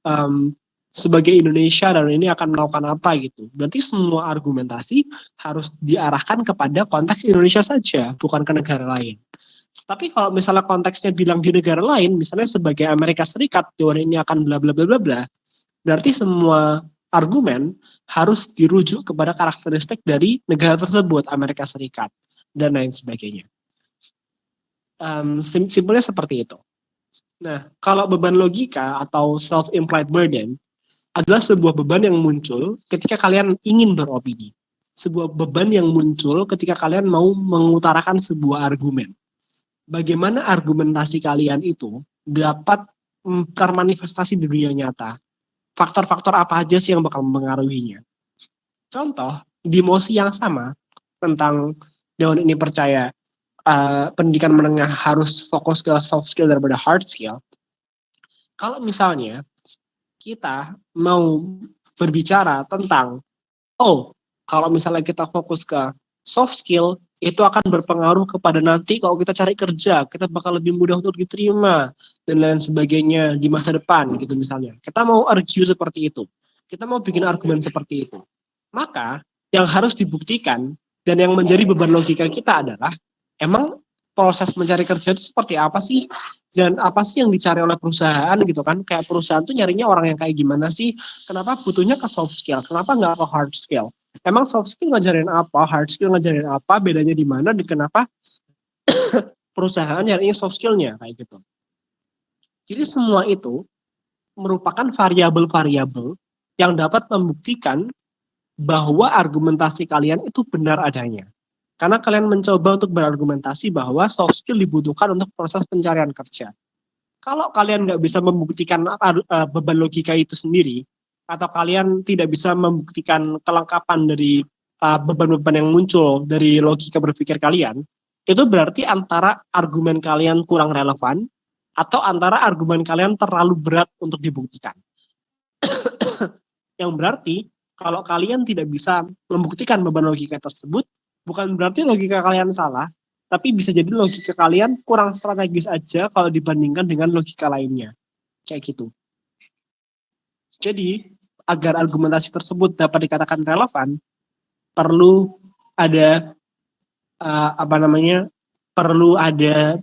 sebagai Indonesia dan ini akan melakukan apa gitu. Berarti semua argumentasi harus diarahkan kepada konteks Indonesia saja, bukan ke negara lain. Tapi kalau misalnya konteksnya bilang di negara lain, misalnya sebagai Amerika Serikat, Dewan ini akan bla bla bla bla bla, berarti semua argumen harus dirujuk kepada karakteristik dari negara tersebut, Amerika Serikat, dan lain sebagainya. Simpelnya seperti itu. Nah, kalau beban logika atau self-implied burden adalah sebuah beban yang muncul ketika kalian ingin beropini. Sebuah beban yang muncul ketika kalian mau mengutarakan sebuah argumen. Bagaimana argumentasi kalian itu dapat termanifestasi di dunia nyata? Faktor-faktor apa aja sih yang bakal mempengaruhinya? Contoh, di mosi yang sama tentang Dewan ini percaya pendidikan menengah harus fokus ke soft skill daripada hard skill. Kalau misalnya kita mau berbicara tentang, kalau misalnya kita fokus ke soft skill, itu akan berpengaruh kepada nanti kalau kita cari kerja, kita bakal lebih mudah untuk diterima, dan lain sebagainya di masa depan, gitu misalnya. Kita mau argue seperti itu. Kita mau bikin argumen seperti itu. Maka, yang harus dibuktikan, dan yang menjadi beban logika kita adalah, emang proses mencari kerja itu seperti apa sih? Dan apa sih yang dicari oleh perusahaan gitu kan? Kayak perusahaan tuh nyarinya orang yang kayak gimana sih? Kenapa butuhnya ke soft skill? Kenapa nggak ke hard skill? Emang soft skill ngajarin apa? Hard skill ngajarin apa? Bedanya di mana? Dan kenapa perusahaan nyarinya soft skillnya? Kayak gitu. Jadi semua itu merupakan variabel-variabel yang dapat membuktikan bahwa argumentasi kalian itu benar adanya. Karena kalian mencoba untuk berargumentasi bahwa soft skill dibutuhkan untuk proses pencarian kerja. Kalau kalian nggak bisa membuktikan beban logika itu sendiri, atau kalian tidak bisa membuktikan kelengkapan dari beban-beban yang muncul dari logika berpikir kalian, itu berarti antara argumen kalian kurang relevan, atau antara argumen kalian terlalu berat untuk dibuktikan. Yang berarti, kalau kalian tidak bisa membuktikan beban logika tersebut, bukan berarti logika kalian salah, tapi bisa jadi logika kalian kurang strategis aja kalau dibandingkan dengan logika lainnya. Kayak gitu. Jadi, agar argumentasi tersebut dapat dikatakan relevan, perlu ada perlu ada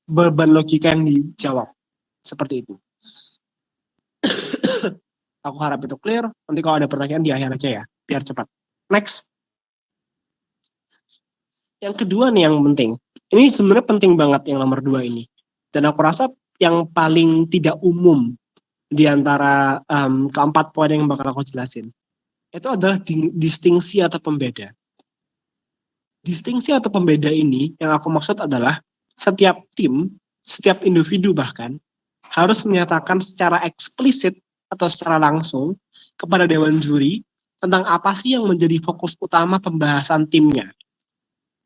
beban logika yang dijawab. Seperti itu. Aku harap itu clear. Nanti kalau ada pertanyaan di akhir aja ya, biar cepat. Next. Yang kedua nih yang penting. Ini sebenarnya penting banget yang nomor 2 ini. Dan aku rasa yang paling tidak umum di antara keempat poin yang bakal aku jelasin. Itu adalah distingsi atau pembeda. Distingsi atau pembeda ini yang aku maksud adalah setiap tim, setiap individu bahkan, harus menyatakan secara eksplisit atau secara langsung kepada Dewan Juri tentang apa sih yang menjadi fokus utama pembahasan timnya.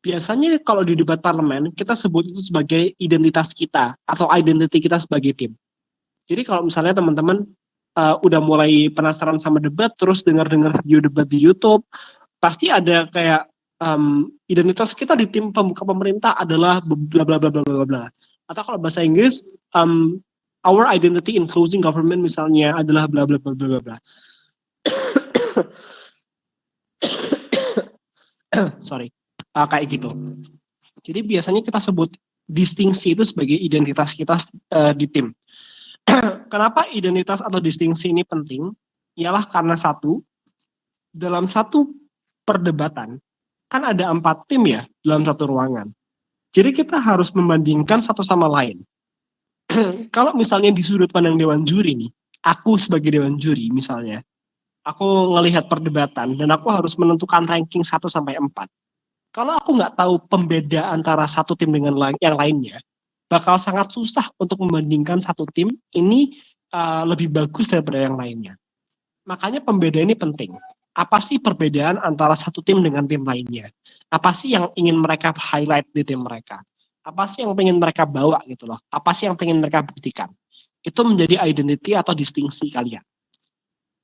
Biasanya kalau di debat parlemen, kita sebut itu sebagai identitas kita atau identity kita sebagai tim. Jadi kalau misalnya teman-teman udah mulai penasaran sama debat, terus dengar-dengar video debat di YouTube, pasti ada kayak identitas kita di tim pembuka pemerintah adalah bla bla bla bla bla bla. Atau kalau bahasa Inggris, our identity in closing government misalnya adalah bla bla bla bla bla. Sorry. Kayak gitu. Jadi biasanya kita sebut distingsi itu sebagai identitas kita di tim. Kenapa identitas atau distingsi ini penting? Ialah karena dalam satu perdebatan, kan ada 4 tim ya dalam satu ruangan. Jadi kita harus membandingkan satu sama lain. Kalau misalnya di sudut pandang Dewan Juri nih, aku sebagai Dewan Juri misalnya, aku ngelihat perdebatan dan aku harus menentukan ranking 1 sampai 4. Kalau aku nggak tahu pembeda antara satu tim dengan yang lainnya, bakal sangat susah untuk membandingkan satu tim ini lebih bagus daripada yang lainnya. Makanya pembeda ini penting. Apa sih perbedaan antara satu tim dengan tim lainnya? Apa sih yang ingin mereka highlight di tim mereka? Apa sih yang pengen mereka bawa gitu loh? Apa sih yang pengen mereka buktikan? Itu menjadi identity atau distingsi kalian.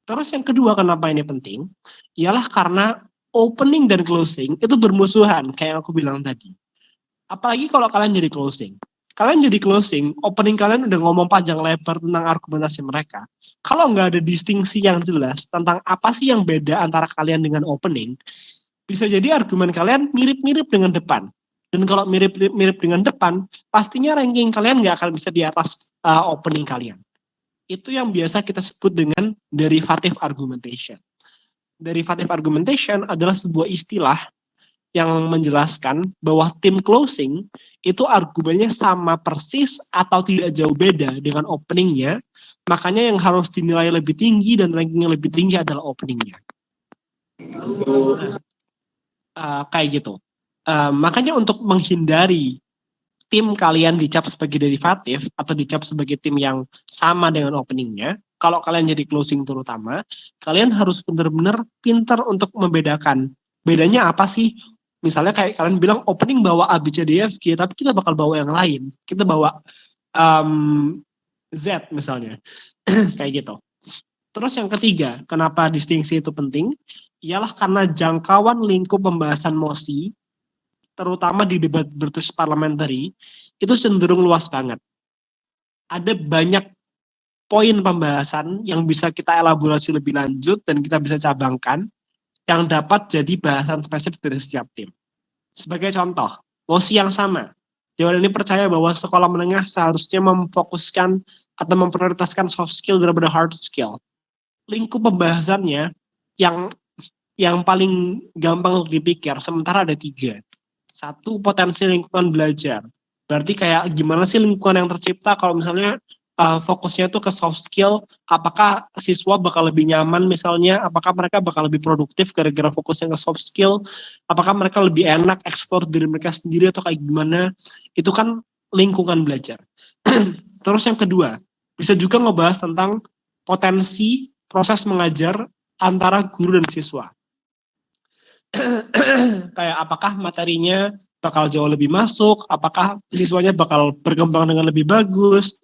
Terus yang kedua kenapa ini penting? Ialah karena opening dan closing itu bermusuhan kayak yang aku bilang tadi. Apalagi kalau kalian jadi closing. Kalian jadi closing, opening kalian udah ngomong panjang lebar tentang argumentasi mereka. Kalau nggak ada distingsi yang jelas tentang apa sih yang beda antara kalian dengan opening, bisa jadi argumen kalian mirip-mirip dengan depan. Dan kalau mirip-mirip dengan depan, pastinya ranking kalian nggak akan bisa di atas opening kalian. Itu yang biasa kita sebut dengan derivative argumentation. Derivative argumentation adalah sebuah istilah yang menjelaskan bahwa tim closing itu argumennya sama persis atau tidak jauh beda dengan openingnya, makanya yang harus dinilai lebih tinggi dan rankingnya lebih tinggi adalah openingnya. Kayak gitu. Makanya untuk menghindari tim kalian dicap sebagai derivatif atau dicap sebagai tim yang sama dengan openingnya, kalau kalian jadi closing terutama, kalian harus benar-benar pintar untuk membedakan. Bedanya apa sih? Misalnya kayak kalian bilang opening bawa A, B, C, D, F, G, tapi kita bakal bawa yang lain. Kita bawa Z misalnya. Kayak gitu. Terus yang ketiga, kenapa distingsi itu penting? Ialah karena jangkauan lingkup pembahasan mosi, terutama di debat British parliamentary, itu cenderung luas banget. Ada banyak poin pembahasan yang bisa kita elaborasi lebih lanjut dan kita bisa cabangkan yang dapat jadi bahasan spesifik dari setiap tim. Sebagai contoh, mosi yang sama. Dewan ini percaya bahwa sekolah menengah seharusnya memfokuskan atau memprioritaskan soft skill daripada hard skill. Lingkup pembahasannya yang paling gampang untuk dipikir, sementara ada 3. 1, potensi lingkungan belajar. Berarti kayak gimana sih lingkungan yang tercipta kalau misalnya fokusnya itu ke soft skill, apakah siswa bakal lebih nyaman misalnya, apakah mereka bakal lebih produktif gara-gara fokusnya ke soft skill, apakah mereka lebih enak eksplor diri mereka sendiri atau kayak gimana, itu kan lingkungan belajar. Terus yang kedua, bisa juga ngebahas tentang potensi proses mengajar antara guru dan siswa. Kayak apakah materinya bakal jauh lebih masuk, apakah siswanya bakal berkembang dengan lebih bagus,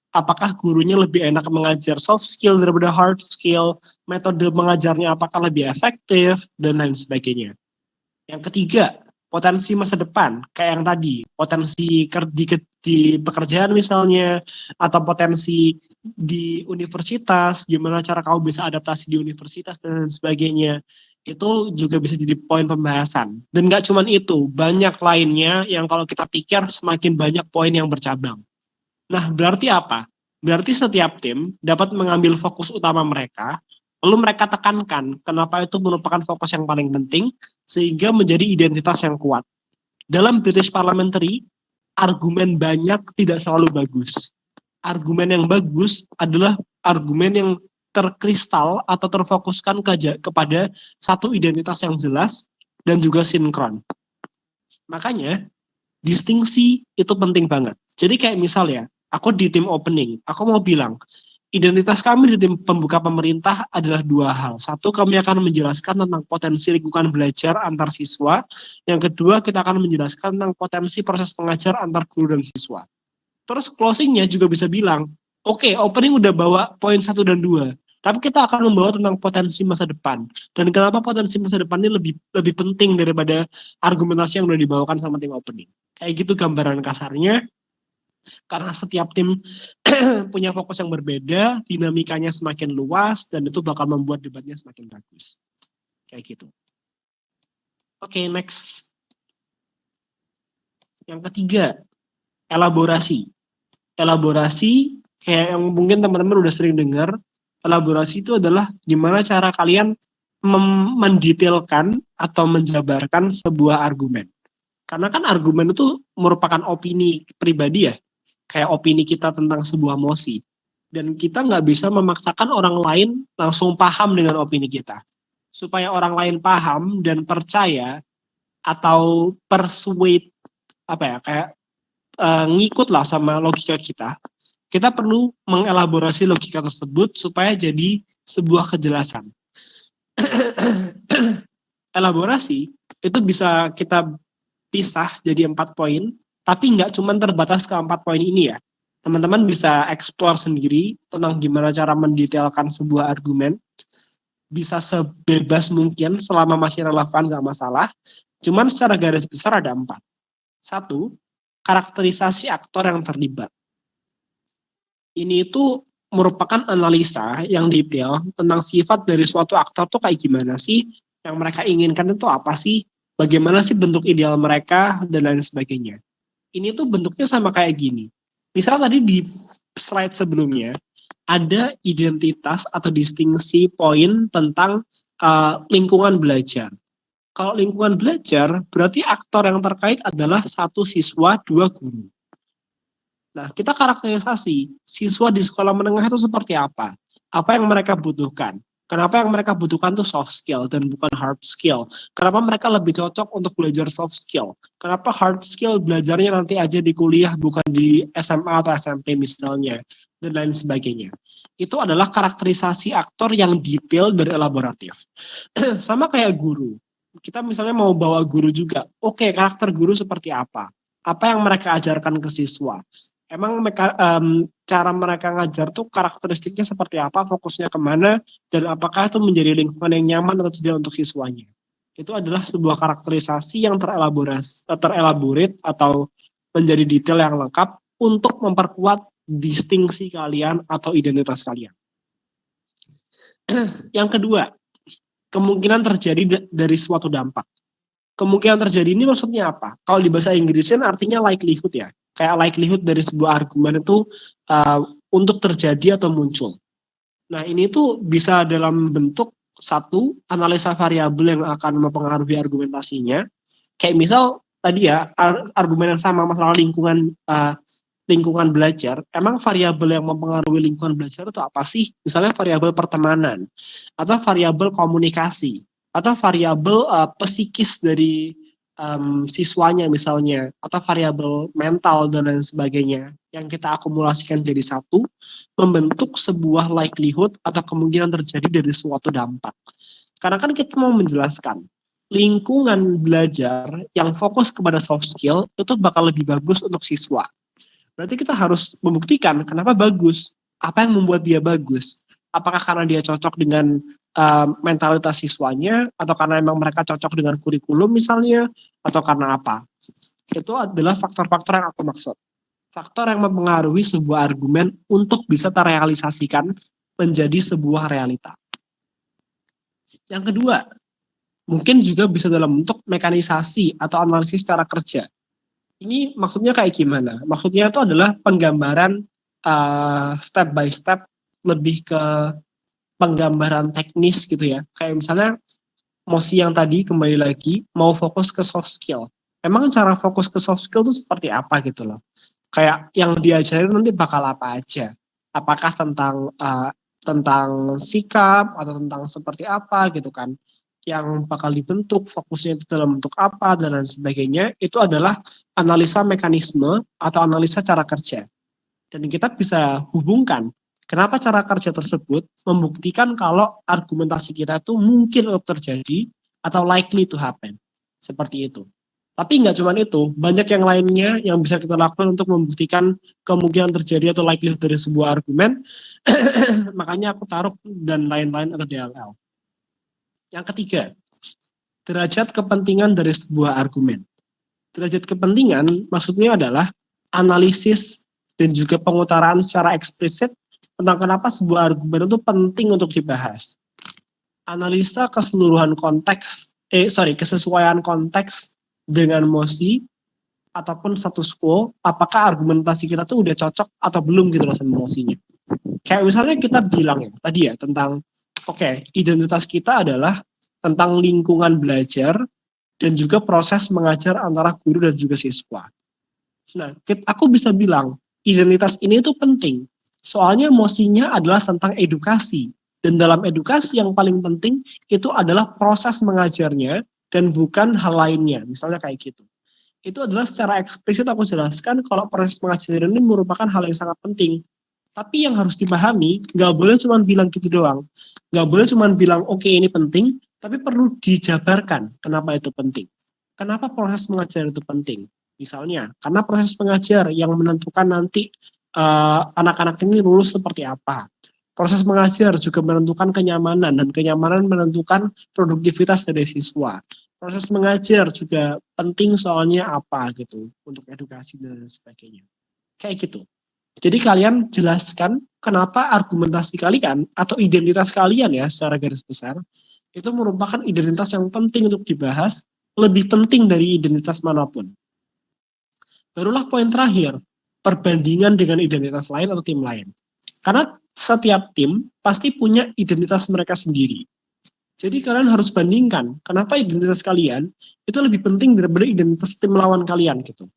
apakah gurunya lebih enak mengajar soft skill daripada hard skill, metode mengajarnya apakah lebih efektif, dan lain sebagainya. Yang ketiga, potensi masa depan, kayak yang tadi, potensi di pekerjaan misalnya, atau potensi di universitas, gimana cara kamu bisa adaptasi di universitas, dan lain sebagainya. Itu juga bisa jadi poin pembahasan. Dan gak cuma itu, banyak lainnya yang kalau kita pikir semakin banyak poin yang bercabang. Nah, berarti apa? Berarti setiap tim dapat mengambil fokus utama mereka, lalu mereka tekankan kenapa itu merupakan fokus yang paling penting, sehingga menjadi identitas yang kuat. Dalam British Parliamentary, argumen banyak tidak selalu bagus. Argumen yang bagus adalah argumen yang terkristal atau terfokuskan kepada satu identitas yang jelas dan juga sinkron. Makanya, distingsi itu penting banget. Jadi kayak misal ya, aku di tim opening, aku mau bilang, identitas kami di tim pembuka pemerintah adalah dua hal. Satu, kami akan menjelaskan tentang potensi lingkungan belajar antar siswa. Yang kedua, kita akan menjelaskan tentang potensi proses pengajar antar guru dan siswa. Terus closingnya juga bisa bilang, oke, opening udah bawa poin 1 dan 2, tapi kita akan membawa tentang potensi masa depan. Dan kenapa potensi masa depan ini lebih penting daripada argumentasi yang udah dibawakan sama tim opening. Kayak gitu gambaran kasarnya. Karena setiap tim punya fokus yang berbeda, dinamikanya semakin luas, dan itu bakal membuat debatnya semakin bagus. Kayak gitu. Oke, next. Yang ketiga, elaborasi. Elaborasi, kayak yang mungkin teman-teman udah sering dengar, elaborasi itu adalah gimana cara kalian mendetailkan atau menjabarkan sebuah argumen. Karena kan argumen itu merupakan opini pribadi ya, kayak opini kita tentang sebuah mosi. Dan kita nggak bisa memaksakan orang lain langsung paham dengan opini kita. Supaya orang lain paham dan percaya atau persuade, kayak ngikut lah sama logika kita perlu mengelaborasi logika tersebut supaya jadi sebuah kejelasan. Elaborasi itu bisa kita pisah jadi 4 poin, tapi nggak cuma terbatas ke 4 poin ini ya. Teman-teman bisa explore sendiri tentang gimana cara mendetailkan sebuah argumen. Bisa sebebas mungkin selama masih relevan, nggak masalah. Cuman secara garis besar ada 4. 1, karakterisasi aktor yang terlibat. Ini itu merupakan analisa yang detail tentang sifat dari suatu aktor tuh kayak gimana sih, yang mereka inginkan itu apa sih, bagaimana sih bentuk ideal mereka, dan lain sebagainya. Ini tuh bentuknya sama kayak gini. Misal tadi di slide sebelumnya, ada identitas atau distingsi poin tentang lingkungan belajar. Kalau lingkungan belajar, berarti aktor yang terkait adalah 1 siswa, 2 guru. Nah, kita karakterisasi siswa di sekolah menengah itu seperti apa? Apa yang mereka butuhkan? Kenapa yang mereka butuhkan itu soft skill dan bukan hard skill? Kenapa mereka lebih cocok untuk belajar soft skill? Kenapa hard skill belajarnya nanti aja di kuliah bukan di SMA atau SMP misalnya? Dan lain sebagainya. Itu adalah karakterisasi aktor yang detail dan elaboratif. Sama kayak guru. Kita misalnya mau bawa guru juga. Oke, karakter guru seperti apa? Apa yang mereka ajarkan ke siswa? Emang mereka, cara mereka ngajar tuh karakteristiknya seperti apa, fokusnya kemana, dan apakah itu menjadi lingkungan yang nyaman atau tidak untuk siswanya. Itu adalah sebuah karakterisasi yang terelaborate atau menjadi detail yang lengkap untuk memperkuat distingsi kalian atau identitas kalian. Yang kedua, kemungkinan terjadi dari suatu dampak. Kemungkinan terjadi ini maksudnya apa? Kalau di bahasa Inggrisnya artinya likelihood ya. Kayak likelihood dari sebuah argumen itu untuk terjadi atau muncul. Nah, ini tuh bisa dalam bentuk 1, analisa variabel yang akan mempengaruhi argumentasinya. Kayak misal tadi ya, argumen yang sama masalah lingkungan belajar. Emang variabel yang mempengaruhi lingkungan belajar itu apa sih? Misalnya variabel pertemanan, atau variabel komunikasi, atau variabel psikis dari siswanya misalnya, atau variabel mental dan lain sebagainya, yang kita akumulasikan jadi 1, membentuk sebuah likelihood atau kemungkinan terjadi dari suatu dampak. Karena kan kita mau menjelaskan, lingkungan belajar yang fokus kepada soft skill itu bakal lebih bagus untuk siswa. Berarti kita harus membuktikan kenapa bagus, apa yang membuat dia bagus. Apakah karena dia cocok dengan mentalitas siswanya, atau karena memang mereka cocok dengan kurikulum misalnya, atau karena apa. Itu adalah faktor-faktor yang aku maksud. Faktor yang mempengaruhi sebuah argumen untuk bisa terrealisasikan menjadi sebuah realita. Yang kedua, mungkin juga bisa dalam bentuk mekanisasi atau analisis cara kerja. Ini maksudnya kayak gimana? Maksudnya itu adalah penggambaran step by step, lebih ke penggambaran teknis gitu ya. Kayak misalnya Mosi yang tadi kembali lagi mau fokus ke soft skill. Emang cara fokus ke soft skill itu seperti apa gitu loh. Kayak yang diajarin nanti bakal apa aja. Apakah tentang sikap atau tentang seperti apa gitu kan. Yang bakal dibentuk, fokusnya itu dalam bentuk apa dan lain sebagainya. Itu adalah analisa mekanisme atau analisa cara kerja. Dan kita bisa hubungkan kenapa cara kerja tersebut membuktikan kalau argumentasi kita itu mungkin untuk terjadi atau likely to happen. Seperti itu. Tapi nggak cuma itu, banyak yang lainnya yang bisa kita lakukan untuk membuktikan kemungkinan terjadi atau likely dari sebuah argumen. Makanya aku taruh dan lain-lain atau DLL. Yang ketiga, derajat kepentingan dari sebuah argumen. Derajat kepentingan maksudnya adalah analisis dan juga pengutaraan secara eksplisit tentang kenapa sebuah argumen itu penting untuk dibahas. Analisa keseluruhan kesesuaian konteks dengan Mosi ataupun status quo, apakah argumentasi kita tuh udah cocok atau belum gitu loh sama Mosinya. Kayak misalnya kita bilang ya tadi ya tentang identitas kita adalah tentang lingkungan belajar dan juga proses mengajar antara guru dan juga siswa. Nah, aku bisa bilang identitas ini tuh penting. Soalnya Mosinya adalah tentang edukasi. Dan dalam edukasi yang paling penting itu adalah proses mengajarnya dan bukan hal lainnya. Misalnya kayak gitu. Itu adalah secara eksplisit aku jelaskan kalau proses mengajar ini merupakan hal yang sangat penting. Tapi yang harus dipahami, nggak boleh cuma bilang gitu doang. Nggak boleh cuma bilang oke, ini penting, tapi perlu dijabarkan kenapa itu penting. Kenapa proses mengajar itu penting. Misalnya, karena proses pengajar yang menentukan nanti anak-anak ini lulus seperti apa. Proses mengajar juga menentukan kenyamanan, dan kenyamanan menentukan produktivitas dari siswa. Proses mengajar juga penting soalnya apa gitu, untuk edukasi dan sebagainya. Kayak gitu. Jadi kalian jelaskan kenapa argumentasi kalian atau identitas kalian ya secara garis besar, itu merupakan identitas yang penting untuk dibahas, lebih penting dari identitas manapun. Barulah poin terakhir, perbandingan dengan identitas lain atau tim lain. Karena setiap tim pasti punya identitas mereka sendiri. Jadi kalian harus bandingkan kenapa identitas kalian itu lebih penting daripada identitas tim lawan kalian gitu.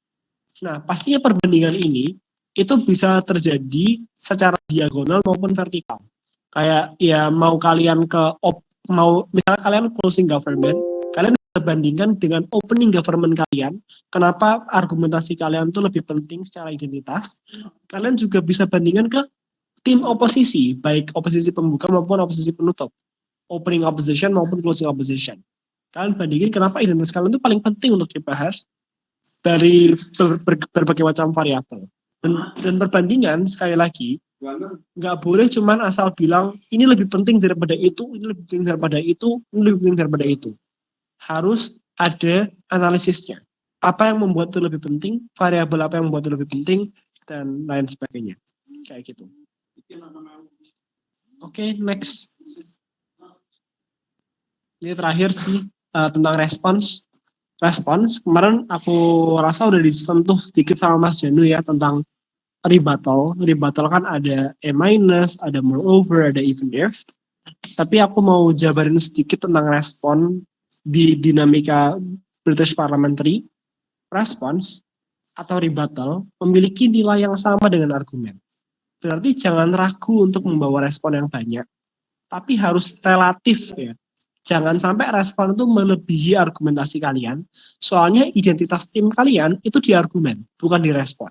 Nah, pastinya perbandingan ini itu bisa terjadi secara diagonal maupun vertikal. Kayak ya mau kalian misalnya kalian closing government, kalian bandingkan dengan opening government kalian, kenapa argumentasi kalian itu lebih penting secara identitas. Kalian juga bisa bandingkan ke tim oposisi, baik oposisi pembuka maupun oposisi penutup, opening opposition maupun closing opposition. Kalian bandingin kenapa identitas kalian itu paling penting untuk dibahas dari berbagai macam variabel. Dan perbandingan sekali lagi nggak boleh cuman asal bilang ini lebih penting daripada itu, ini lebih penting daripada itu, ini lebih penting daripada itu. Harus ada analisisnya. Apa yang membuat itu lebih penting, variabel apa yang membuat itu lebih penting, dan lain sebagainya. Kayak gitu. Oke, next. Ini terakhir sih tentang respons. Respons, kemarin aku rasa udah disentuh sedikit sama Mas Janu ya tentang rebuttal. Rebuttal kan ada A-, ada moreover, ada even if. Tapi aku mau jabarin sedikit tentang respon di dinamika British Parliamentary. Response atau rebuttal memiliki nilai yang sama dengan argumen. Berarti jangan ragu untuk membawa respon yang banyak. Tapi harus relatif ya. Jangan sampai respon itu melebihi argumentasi kalian. Soalnya identitas tim kalian itu di argumen, bukan di respon.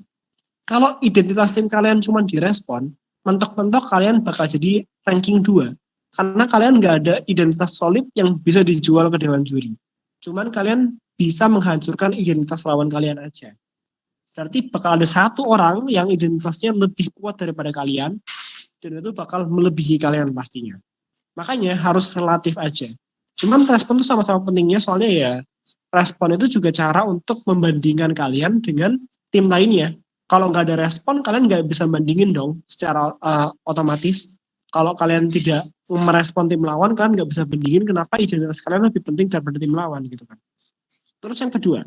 Kalau identitas tim kalian cuma direspon, mentok-mentok kalian bakal jadi ranking 2. Karena kalian nggak ada identitas solid yang bisa dijual ke dewan juri. Cuman kalian bisa menghancurkan identitas lawan kalian aja. Berarti bakal ada satu orang yang identitasnya lebih kuat daripada kalian, dan itu bakal melebihi kalian pastinya. Makanya harus relatif aja. Cuman respon itu sama-sama pentingnya, soalnya ya respon itu juga cara untuk membandingkan kalian dengan tim lainnya. Kalau nggak ada respon, kalian nggak bisa bandingin dong secara otomatis. Kalau kalian tidak merespon tim lawan, kan nggak bisa bandingin kenapa identitas kalian lebih penting daripada tim lawan gitu kan. Terus yang kedua,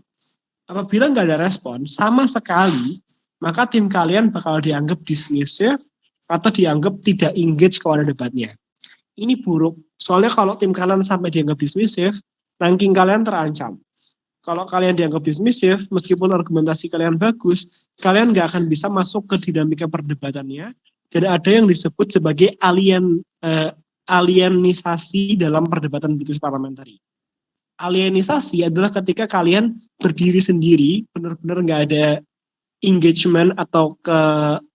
apabila nggak ada respon, sama sekali maka tim kalian bakal dianggap dismissive atau dianggap tidak engage kepada debatnya. Ini buruk, soalnya kalau tim kalian sampai dianggap dismissive, ranking kalian terancam. Kalau kalian dianggap dismissive, meskipun argumentasi kalian bagus, kalian nggak akan bisa masuk ke dinamika perdebatannya, dan ada yang disebut sebagai alienisasi dalam perdebatan British parliamentary. Alienisasi adalah ketika kalian berdiri sendiri, benar-benar nggak ada engagement atau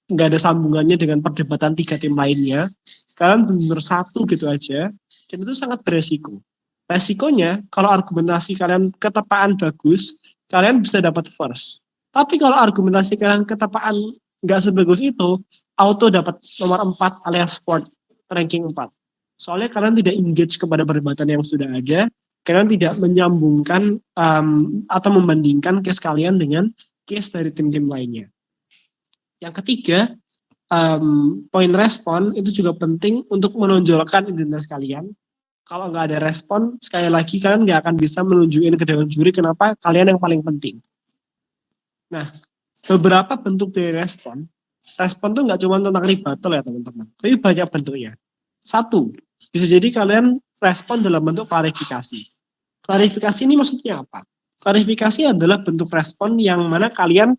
nggak ada sambungannya dengan perdebatan 3 tim lainnya. Kalian benar-benar satu gitu aja, dan itu sangat beresiko. Resikonya, kalau argumentasi kalian ketepaan bagus, kalian bisa dapat first. Tapi kalau argumentasi kalian ketepaan nggak sebagus itu, auto dapat nomor 4 alias fourth, ranking 4. Soalnya kalian tidak engage kepada perdebatan yang sudah ada, kalian tidak menyambungkan atau membandingkan case kalian dengan case dari tim-tim lainnya. Yang ketiga, point respon itu juga penting untuk menonjolkan identitas kalian. Kalau nggak ada respon, sekali lagi kalian nggak akan bisa menunjukin ke dewan juri kenapa kalian yang paling penting. Nah, beberapa bentuk dari respon tuh nggak cuma tentang rebuttal ya teman-teman, tapi banyak bentuknya. 1, bisa jadi kalian respon dalam bentuk klarifikasi. Klarifikasi ini maksudnya apa? Klarifikasi adalah bentuk respon yang mana kalian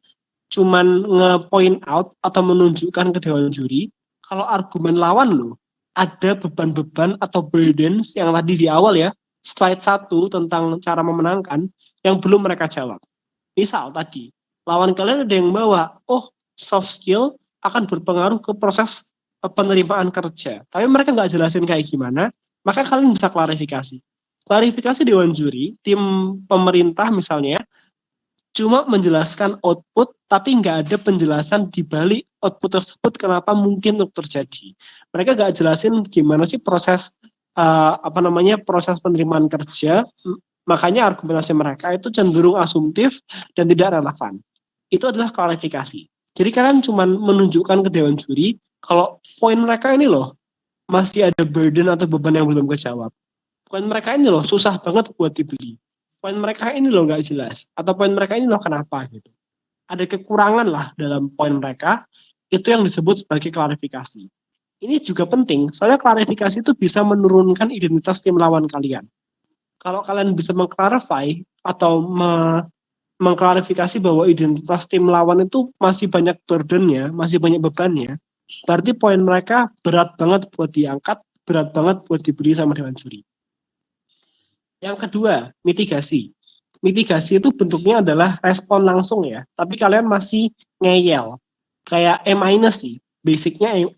cuman nge-point out atau menunjukkan ke dewan juri kalau argumen lawan lo ada beban-beban atau burdens yang tadi di awal ya, slide 1 tentang cara memenangkan yang belum mereka jawab. Misal tadi, lawan kalian ada yang bawa, soft skill akan berpengaruh ke proses penerimaan kerja. Tapi mereka nggak jelasin kayak gimana, maka kalian bisa klarifikasi. Klarifikasi dewan juri, tim pemerintah misalnya, cuma menjelaskan output, tapi nggak ada penjelasan di balik output tersebut kenapa mungkin untuk terjadi. Mereka nggak jelasin gimana sih proses proses penerimaan kerja, makanya argumentasi mereka itu cenderung asumtif dan tidak relevan. Itu adalah klarifikasi. Jadi kalian cuma menunjukkan ke dewan juri kalau poin mereka ini loh masih ada burden atau beban yang belum kejawab. Poin mereka ini loh susah banget buat dibeli. Poin mereka ini loh nggak jelas, atau poin mereka ini loh kenapa gitu. Ada kekurangan lah dalam poin mereka, itu yang disebut sebagai klarifikasi. Ini juga penting, soalnya klarifikasi itu bisa menurunkan identitas tim lawan kalian. Kalau kalian bisa mengklarify atau mengklarifikasi bahwa identitas tim lawan itu masih banyak burdennya, masih banyak bebannya, berarti poin mereka berat banget buat diangkat, berat banget buat dibeli sama dewan juri. Yang kedua, mitigasi. Mitigasi itu bentuknya adalah respon langsung ya, tapi kalian masih ngeyel. Kayak E- sih, basicnya E-.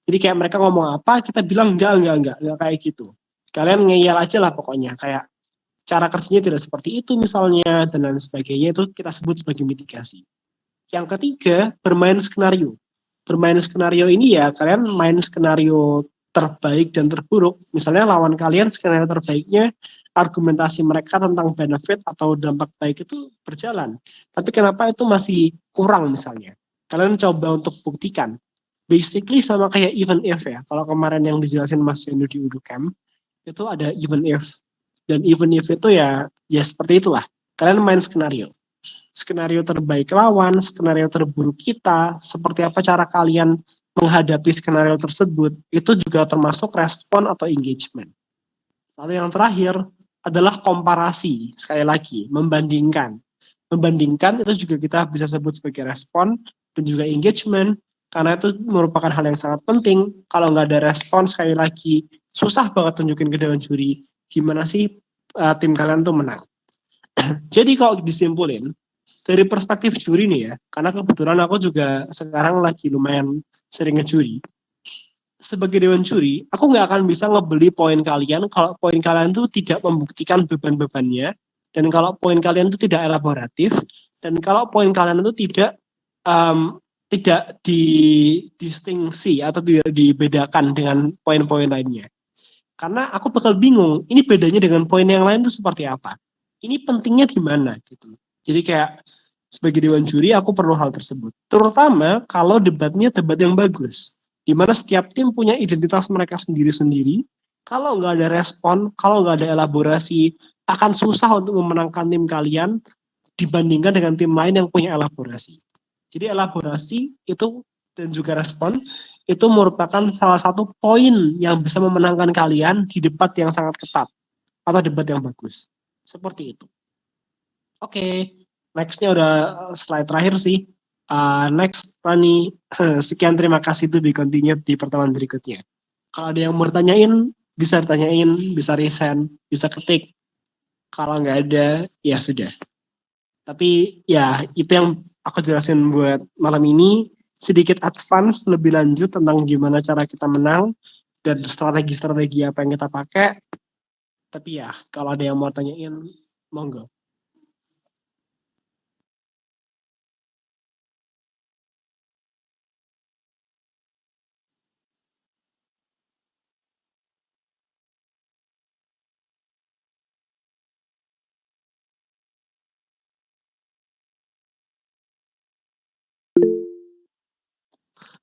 Jadi kayak mereka ngomong apa, kita bilang enggak kayak gitu. Kalian ngeyel aja lah pokoknya, kayak cara kerjanya tidak seperti itu misalnya, dan lain sebagainya, itu kita sebut sebagai mitigasi. Yang ketiga, bermain skenario. Bermain skenario ini ya, kalian main skenario terbaik dan terburuk. Misalnya lawan kalian skenario terbaiknya argumentasi mereka tentang benefit atau dampak baik itu berjalan. Tapi kenapa itu masih kurang misalnya? Kalian coba untuk buktikan. Basically sama kayak even if ya. Kalau kemarin yang dijelasin Mas Yendo di Uducamp, itu ada even if. Dan even if itu ya seperti itulah. Kalian main skenario. Skenario terbaik lawan, skenario terburuk kita, seperti apa cara kalian menghadapi skenario tersebut, itu juga termasuk respon atau engagement. Lalu yang terakhir adalah komparasi, sekali lagi, membandingkan. Membandingkan itu juga kita bisa sebut sebagai respon dan juga engagement, karena itu merupakan hal yang sangat penting. Kalau nggak ada respon, sekali lagi, susah banget tunjukin ke dewan juri, gimana sih tim kalian tuh menang. Jadi kalau disimpulin, dari perspektif juri nih ya, karena kebetulan aku juga sekarang lagi lumayan sering ngejuri. Sebagai dewan juri, aku nggak akan bisa ngebeli poin kalian kalau poin kalian itu tidak membuktikan beban-bebannya, dan kalau poin kalian itu tidak elaboratif, dan kalau poin kalian itu tidak didistingsi atau tidak dibedakan dengan poin-poin lainnya. Karena aku bakal bingung, ini bedanya dengan poin yang lain itu seperti apa? Ini pentingnya di mana gitu. Jadi kayak sebagai dewan juri aku perlu hal tersebut. Terutama kalau debatnya debat yang bagus. Di mana setiap tim punya identitas mereka sendiri-sendiri. Kalau nggak ada respon, kalau nggak ada elaborasi, akan susah untuk memenangkan tim kalian dibandingkan dengan tim lain yang punya elaborasi. Jadi elaborasi itu dan juga respon itu merupakan salah satu poin yang bisa memenangkan kalian di debat yang sangat ketat atau debat yang bagus. Seperti itu. Oke, next-nya udah slide terakhir sih. Next, Rani, sekian terima kasih, itu be continued di pertemuan berikutnya. Kalau ada yang mau ditanyain, bisa ditanyain, bisa resend, bisa ketik. Kalau nggak ada, ya sudah. Tapi ya itu yang aku jelasin buat malam ini, sedikit advance lebih lanjut tentang gimana cara kita menang dan strategi-strategi apa yang kita pakai. Tapi ya, kalau ada yang mau tanyain, monggo.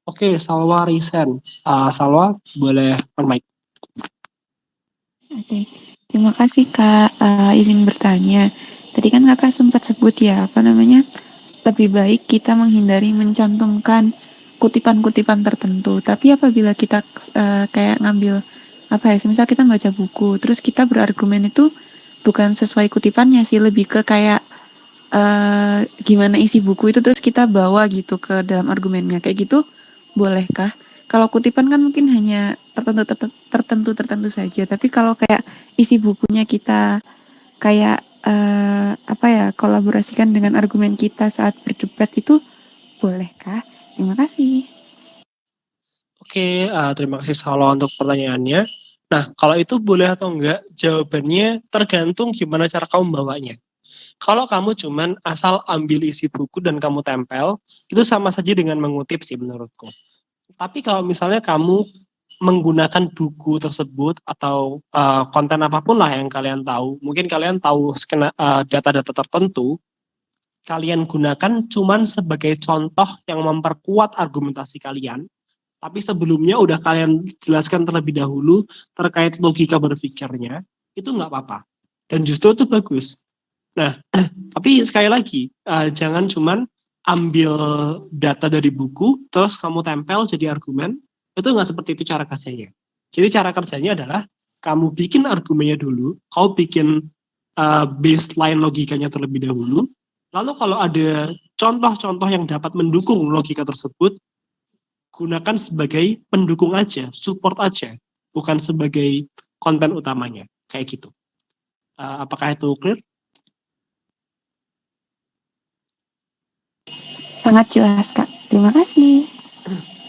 Oke, Salwa Risen. Salwa, boleh on mic. Oke, terima kasih Kak. Izin bertanya. Tadi kan Kakak sempat sebut ya, lebih baik kita menghindari mencantumkan kutipan-kutipan tertentu. Tapi apabila kita kayak ngambil misal kita baca buku, terus kita berargumen itu bukan sesuai kutipannya sih, lebih ke kayak gimana isi buku itu terus kita bawa gitu ke dalam argumennya, kayak gitu bolehkah? Kalau kutipan kan mungkin hanya tertentu saja, tapi kalau kayak isi bukunya kita kayak kolaborasikan dengan argumen kita saat berdebat itu bolehkah? Terima kasih. Oke, terima kasih Salwa untuk pertanyaannya. Nah, kalau itu boleh atau enggak, jawabannya tergantung gimana cara kamu bawanya. Kalau kamu cuman asal ambil isi buku dan kamu tempel, itu sama saja dengan mengutip sih menurutku. Tapi kalau misalnya kamu menggunakan buku tersebut atau konten apapun lah yang kalian tahu, mungkin kalian tahu data-data tertentu, kalian gunakan cuman sebagai contoh yang memperkuat argumentasi kalian, tapi sebelumnya udah kalian jelaskan terlebih dahulu terkait logika berpikirnya, itu nggak apa-apa. Dan justru itu bagus. Nah, tapi sekali lagi, jangan cuman ambil data dari buku, terus kamu tempel jadi argumen, itu nggak seperti itu cara kerjanya. Jadi cara kerjanya adalah, kamu bikin argumennya dulu, kamu bikin baseline logikanya terlebih dahulu, lalu kalau ada contoh-contoh yang dapat mendukung logika tersebut, gunakan sebagai pendukung aja, support aja, bukan sebagai konten utamanya, kayak gitu. Apakah itu clear? Sangat jelas Kak. Terima kasih.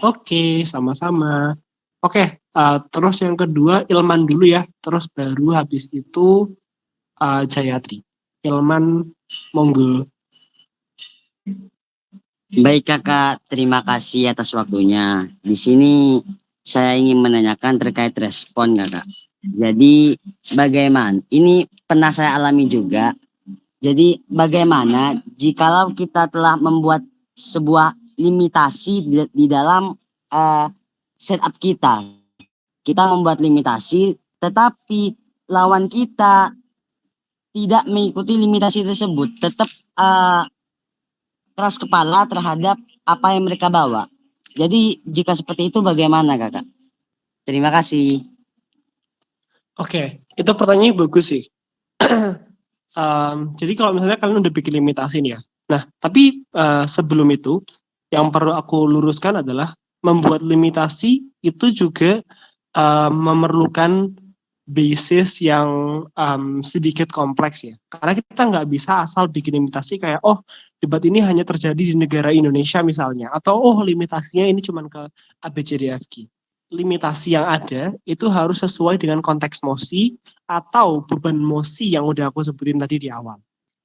Oke, sama-sama. Oke, terus yang kedua Ilman dulu ya, terus baru habis itu Jayatri. Ilman, monggo. Baik Kakak, terima kasih atas waktunya. Di sini saya ingin menanyakan terkait respon Kakak. Jadi bagaimana? Ini pernah saya alami juga. Jadi bagaimana jikalau kita telah membuat sebuah limitasi di dalam setup kita. Kita membuat limitasi, tetapi lawan kita tidak mengikuti limitasi tersebut, tetap keras kepala terhadap apa yang mereka bawa. Jadi jika seperti itu bagaimana Kakak? Terima kasih. Oke, itu pertanyaannya bagus sih. Jadi kalau misalnya kalian udah bikin limitasi nih ya. Nah, tapi sebelum itu, yang perlu aku luruskan adalah membuat limitasi itu juga memerlukan basis yang sedikit kompleks ya. Karena kita nggak bisa asal bikin limitasi kayak, oh debat ini hanya terjadi di negara Indonesia misalnya. Atau oh limitasinya ini cuma ke ABCDFG. Limitasi yang ada itu harus sesuai dengan konteks mosi atau beban mosi yang udah aku sebutin tadi di awal.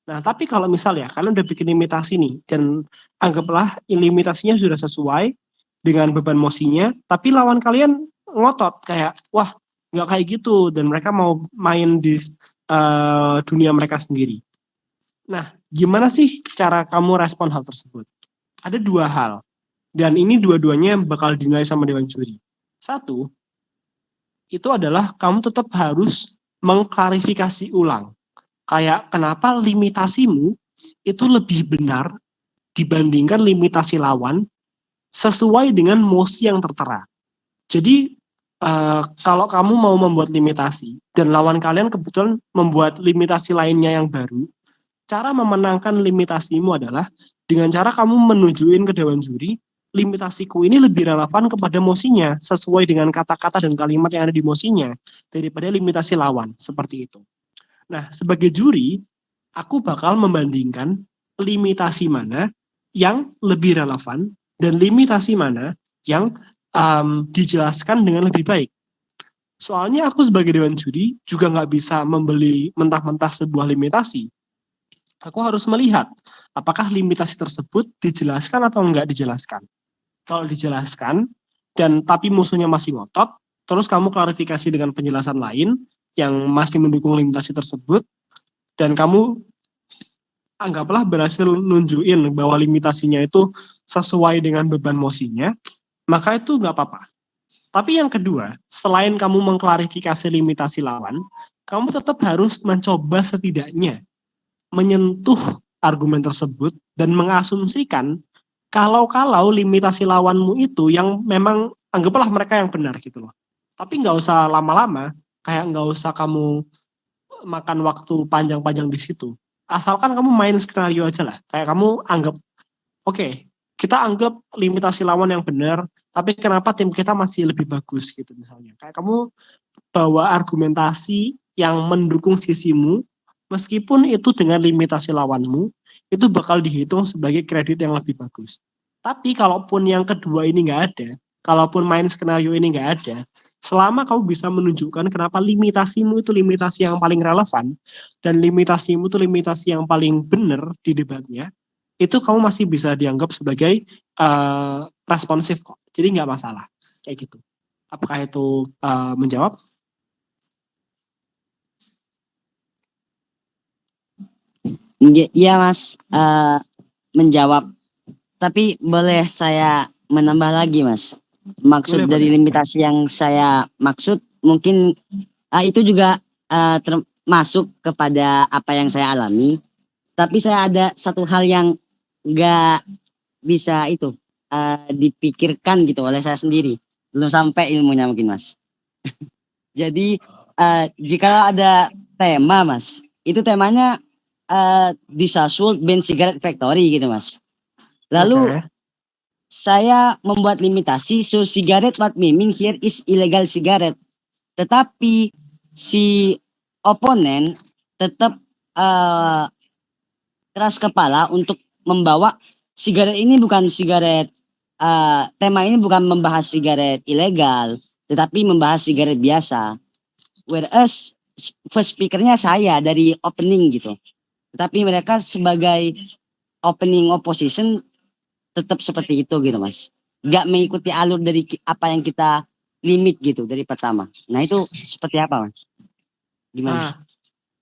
Nah, tapi kalau misalnya kalian udah bikin limitasi nih, dan anggaplah limitasinya sudah sesuai dengan beban mosinya, tapi lawan kalian ngotot kayak, wah nggak kayak gitu, dan mereka mau main di dunia mereka sendiri. Nah, gimana sih cara kamu respon hal tersebut? Ada dua hal, dan ini dua-duanya bakal dinilai sama dewan juri. Satu, itu adalah kamu tetap harus mengklarifikasi ulang. Kayak kenapa limitasimu itu lebih benar dibandingkan limitasi lawan sesuai dengan mosi yang tertera. Jadi kalau kamu mau membuat limitasi dan lawan kalian kebetulan membuat limitasi lainnya yang baru, cara memenangkan limitasimu adalah dengan cara kamu menunjukin ke dewan juri, limitasiku ini lebih relevan kepada mosinya, sesuai dengan kata-kata dan kalimat yang ada di mosinya, daripada limitasi lawan, seperti itu. Nah, sebagai juri, aku bakal membandingkan limitasi mana yang lebih relevan dan limitasi mana yang dijelaskan dengan lebih baik. Soalnya aku sebagai dewan juri juga nggak bisa membeli mentah-mentah sebuah limitasi. Aku harus melihat apakah limitasi tersebut dijelaskan atau enggak dijelaskan. Kalau dijelaskan dan tapi musuhnya masih ngotot, terus kamu klarifikasi dengan penjelasan lain yang masih mendukung limitasi tersebut, dan kamu anggaplah berhasil nunjukin bahwa limitasinya itu sesuai dengan beban mosinya, maka itu nggak apa-apa. Tapi yang kedua, selain kamu mengklarifikasi limitasi lawan, kamu tetap harus mencoba setidaknya menyentuh argumen tersebut dan mengasumsikan kalau limitasi lawanmu itu yang memang anggaplah mereka yang benar gitu loh. Tapi nggak usah lama-lama, kayak nggak usah kamu makan waktu panjang-panjang di situ. Asalkan kamu main skenario aja lah. Kayak kamu anggap, oke, kita anggap limitasi lawan yang benar, tapi kenapa tim kita masih lebih bagus gitu misalnya. Kayak kamu bawa argumentasi yang mendukung sisimu, meskipun itu dengan limitasi lawanmu, itu bakal dihitung sebagai kredit yang lebih bagus. Tapi kalaupun yang kedua ini nggak ada, kalaupun main skenario ini nggak ada, selama kamu bisa menunjukkan kenapa limitasimu itu limitasi yang paling relevan, dan limitasimu itu limitasi yang paling benar di debatnya, itu kamu masih bisa dianggap sebagai responsif kok. Jadi nggak masalah, kayak gitu. Apakah itu menjawab? Iya Mas, menjawab. Tapi boleh saya menambah lagi Mas. Maksud Boleh, dari boleh. limitasi yang saya maksud mungkin itu juga termasuk kepada apa yang saya alami. Tapi saya ada satu hal yang nggak bisa itu dipikirkan gitu oleh saya sendiri. Belum sampai ilmunya mungkin Mas. Jadi jika ada tema Mas, itu temanya Disaswold Ben Cigarette Factory gitu Mas. Lalu Oke. saya membuat limitasi, so cigarette what we mean here is illegal cigarette. Tetapi si oponen tetap keras kepala untuk membawa sigaret ini bukan sigaret, tema ini bukan membahas sigaret ilegal, tetapi membahas sigaret biasa. Whereas first speakernya saya dari opening gitu. Tetapi mereka sebagai opening opposition tetap seperti itu gitu Mas. Gak mengikuti alur dari apa yang kita limit gitu dari pertama. Nah itu seperti apa Mas? Gimana? Nah,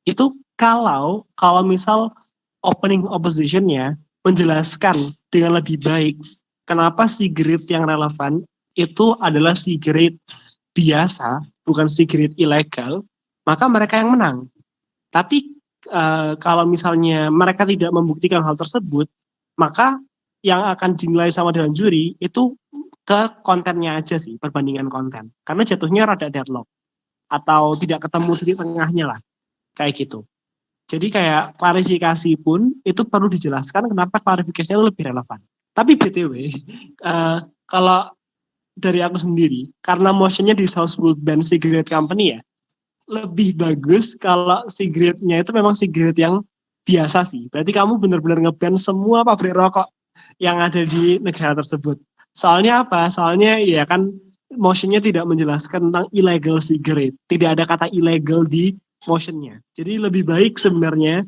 itu kalau misal opening oppositionnya menjelaskan dengan lebih baik kenapa cigarette yang relevan itu adalah cigarette biasa, bukan cigarette ilegal, maka mereka yang menang. Tapi kalau misalnya mereka tidak membuktikan hal tersebut, maka yang akan dinilai sama dewan juri itu ke kontennya aja sih, perbandingan konten. Karena jatuhnya rada deadlock atau tidak ketemu titik tengahnya lah, kayak gitu. Jadi kayak klarifikasi pun itu perlu dijelaskan kenapa klarifikasinya itu lebih relevan. Tapi BTW, kalau dari aku sendiri, karena motionnya di Southwold Band Cigarette Company ya, lebih bagus kalau cigarette-nya itu memang cigarette yang biasa sih. Berarti kamu benar-benar nge-ban semua pabrik rokok yang ada di negara tersebut. Soalnya apa? Soalnya ya kan motionnya tidak menjelaskan tentang illegal cigarette. Tidak ada kata illegal di motionnya. Jadi lebih baik sebenarnya,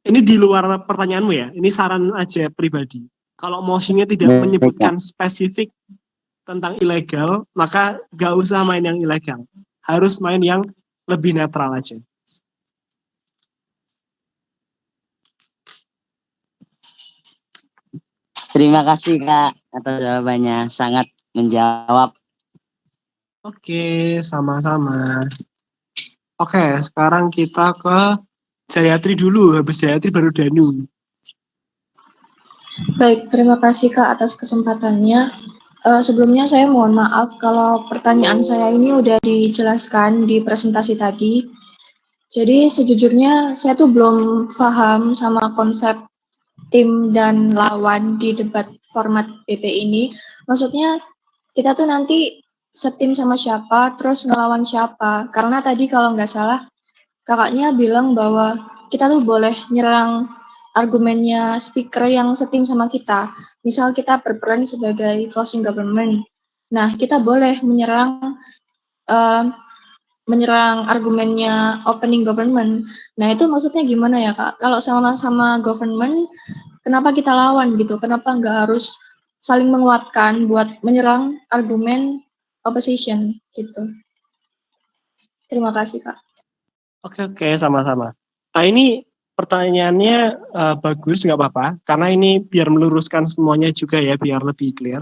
ini di luar pertanyaanmu ya, ini saran aja pribadi. Kalau motionnya tidak menyebutkan spesifik tentang ilegal, maka gak usah main yang ilegal. Harus main yang lebih netral aja. Terima kasih Kak atas jawabannya, sangat menjawab. Oke, sama-sama. Oke, sekarang kita ke Jayatri dulu, habis Jayatri baru Danu. Baik, terima kasih Kak atas kesempatannya. Sebelumnya saya mohon maaf kalau pertanyaan saya ini udah dijelaskan di presentasi tadi. Jadi sejujurnya saya tuh belum paham sama konsep tim dan lawan di debat format BP ini. Maksudnya kita tuh nanti setim sama siapa, terus ngelawan siapa. Karena tadi kalau nggak salah kakaknya bilang bahwa kita tuh boleh nyerang argumennya speaker yang setim sama kita. Misal kita berperan sebagai closing government. Nah, kita boleh eh, menyerang argumennya opening government. Nah, itu maksudnya gimana ya, Kak? Kalau sama-sama government, kenapa kita lawan gitu? Kenapa nggak harus saling menguatkan buat menyerang argumen opposition gitu? Terima kasih, Kak. Oke, sama-sama. Nah, ini pertanyaannya bagus, nggak apa-apa. Karena ini biar meluruskan semuanya juga ya, biar lebih clear.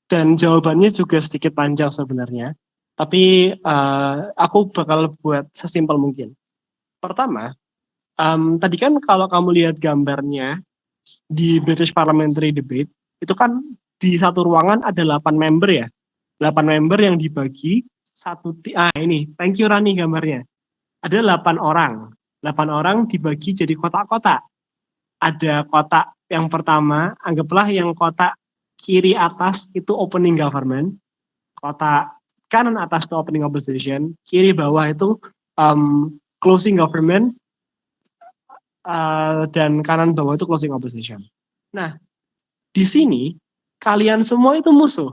Dan jawabannya juga sedikit panjang sebenarnya. Tapi aku bakal buat sesimpel mungkin. Pertama, tadi kan kalau kamu lihat gambarnya di British Parliamentary Debate, itu kan di satu ruangan ada 8 member ya. 8 member yang dibagi ini, thank you Rani gambarnya. Ada 8 orang. 8 orang dibagi jadi kotak-kotak. Ada kotak yang pertama, anggaplah yang kotak kiri atas itu opening government, kotak kanan atas itu opening opposition, kiri bawah itu closing government, dan kanan bawah itu closing opposition. Nah, di sini kalian semua itu musuh.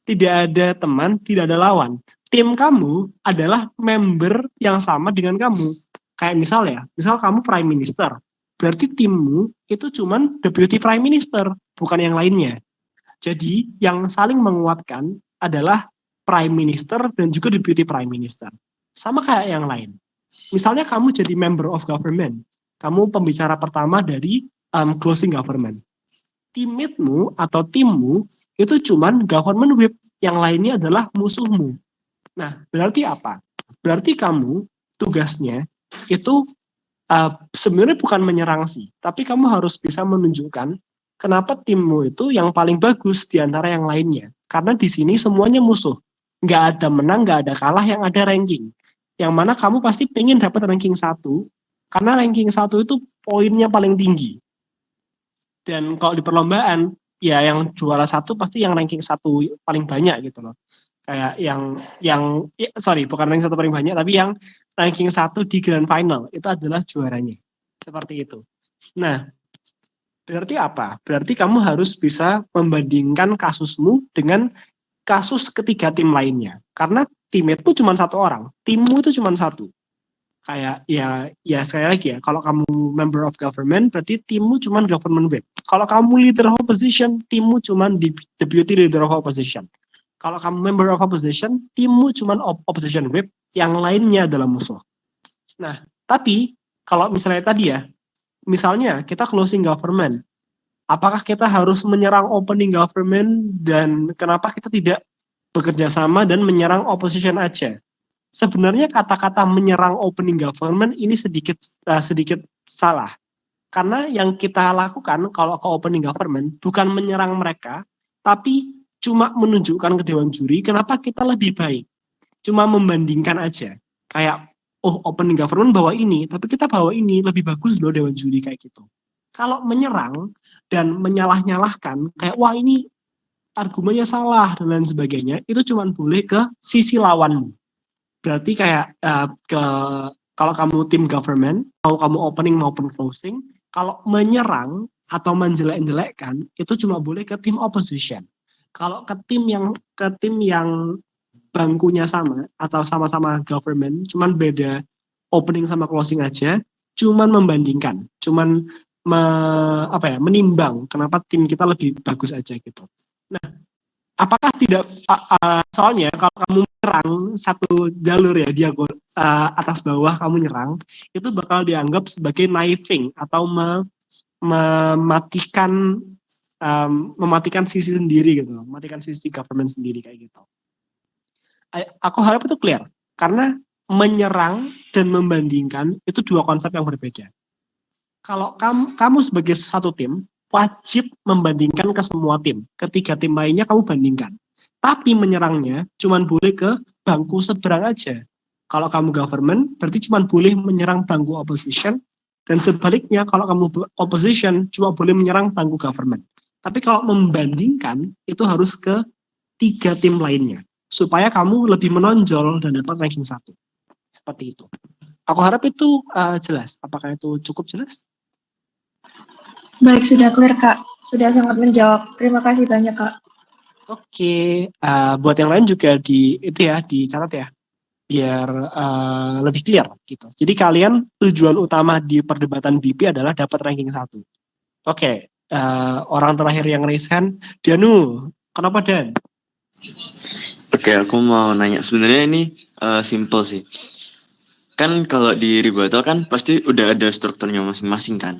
Tidak ada teman, tidak ada lawan. Tim kamu adalah member yang sama dengan kamu. Kayak misal kamu prime minister. Berarti timmu itu cuman deputy prime minister, bukan yang lainnya. Jadi yang saling menguatkan adalah prime minister dan juga deputy prime minister. Sama kayak yang lain. Misalnya kamu jadi member of government. Kamu pembicara pertama dari closing government. Teammate-mu atau timmu itu cuman government whip, yang lainnya adalah musuhmu. Nah, berarti apa? Berarti kamu tugasnya itu sebenarnya bukan menyerang sih, tapi kamu harus bisa menunjukkan kenapa timmu itu yang paling bagus di antara yang lainnya. Karena di sini semuanya musuh. Nggak ada menang, nggak ada kalah, yang ada ranking. Yang mana kamu pasti pengen dapat ranking 1, karena ranking 1 itu poinnya paling tinggi. Dan kalau di perlombaan, ya yang juara 1 pasti yang ranking 1 paling banyak gitu loh. Kayak bukan ranking 1 paling banyak, tapi yang ranking 1 di grand final itu adalah juaranya. Seperti itu. Nah, berarti apa? Berarti kamu harus bisa membandingkan kasusmu dengan kasus ketiga tim lainnya. Karena teammate-mu cuma 1 orang, timmu itu cuma 1. Kayak ya sekali lagi ya, kalau kamu member of government berarti timmu cuma government whip. Kalau kamu leader of opposition, timmu cuma deputy leader of opposition. Kalau kamu member of opposition, timmu cuma opposition whip, yang lainnya adalah musuh. Nah, tapi kalau misalnya tadi ya, misalnya kita closing government, apakah kita harus menyerang opening government, dan kenapa kita tidak bekerja sama dan menyerang opposition aja? Sebenarnya kata-kata menyerang opening government ini sedikit salah. Karena yang kita lakukan kalau ke opening government bukan menyerang mereka, tapi cuma menunjukkan ke dewan juri kenapa kita lebih baik. Cuma membandingkan aja. Kayak, oh opening government bawa ini, tapi kita bawa ini, lebih bagus loh dewan juri, kayak gitu. Kalau menyerang dan menyalah-nyalahkan, kayak wah ini argumennya salah dan lain sebagainya, itu cuma boleh ke sisi lawanmu. Berarti kayak kalau kamu tim government, mau kamu opening maupun closing, kalau menyerang atau menjelek-jelekkan itu cuma boleh ke tim opposition. Kalau ke tim yang bangkunya sama atau sama-sama government, cuman beda opening sama closing aja, cuman membandingkan, cuman menimbang kenapa tim kita lebih bagus aja gitu. Nah, apakah tidak soalnya kalau kamu menyerang satu jalur ya, atas bawah kamu nyerang, itu bakal dianggap sebagai knifing atau mematikan sisi sendiri gitu, mematikan sisi government sendiri kayak gitu. Aku harap itu clear, karena menyerang dan membandingkan itu 2 konsep yang berbeda. Kalau kamu sebagai satu tim wajib membandingkan ke semua tim. Ketiga tim lainnya kamu bandingkan. Tapi menyerangnya cuman boleh ke bangku seberang aja. Kalau kamu government, berarti cuman boleh menyerang bangku opposition. Dan sebaliknya, kalau kamu opposition, cuma boleh menyerang bangku government. Tapi kalau membandingkan, itu harus ke 3 tim lainnya. Supaya kamu lebih menonjol dan dapat ranking 1. Seperti itu. Aku harap itu jelas. Apakah itu cukup jelas? Baik, sudah clear Kak. Sudah sangat menjawab. Terima kasih banyak Kak. Oke, buat yang lain juga dicatat ya, biar lebih clear gitu. Jadi kalian tujuan utama di perdebatan BP adalah dapat ranking 1. Oke, orang terakhir yang raise hand, Dianu. Kenapa Dan? Oke, aku mau nanya. Sebenarnya ini simple sih. Kan kalau di rebuttal kan pasti udah ada strukturnya masing-masing kan.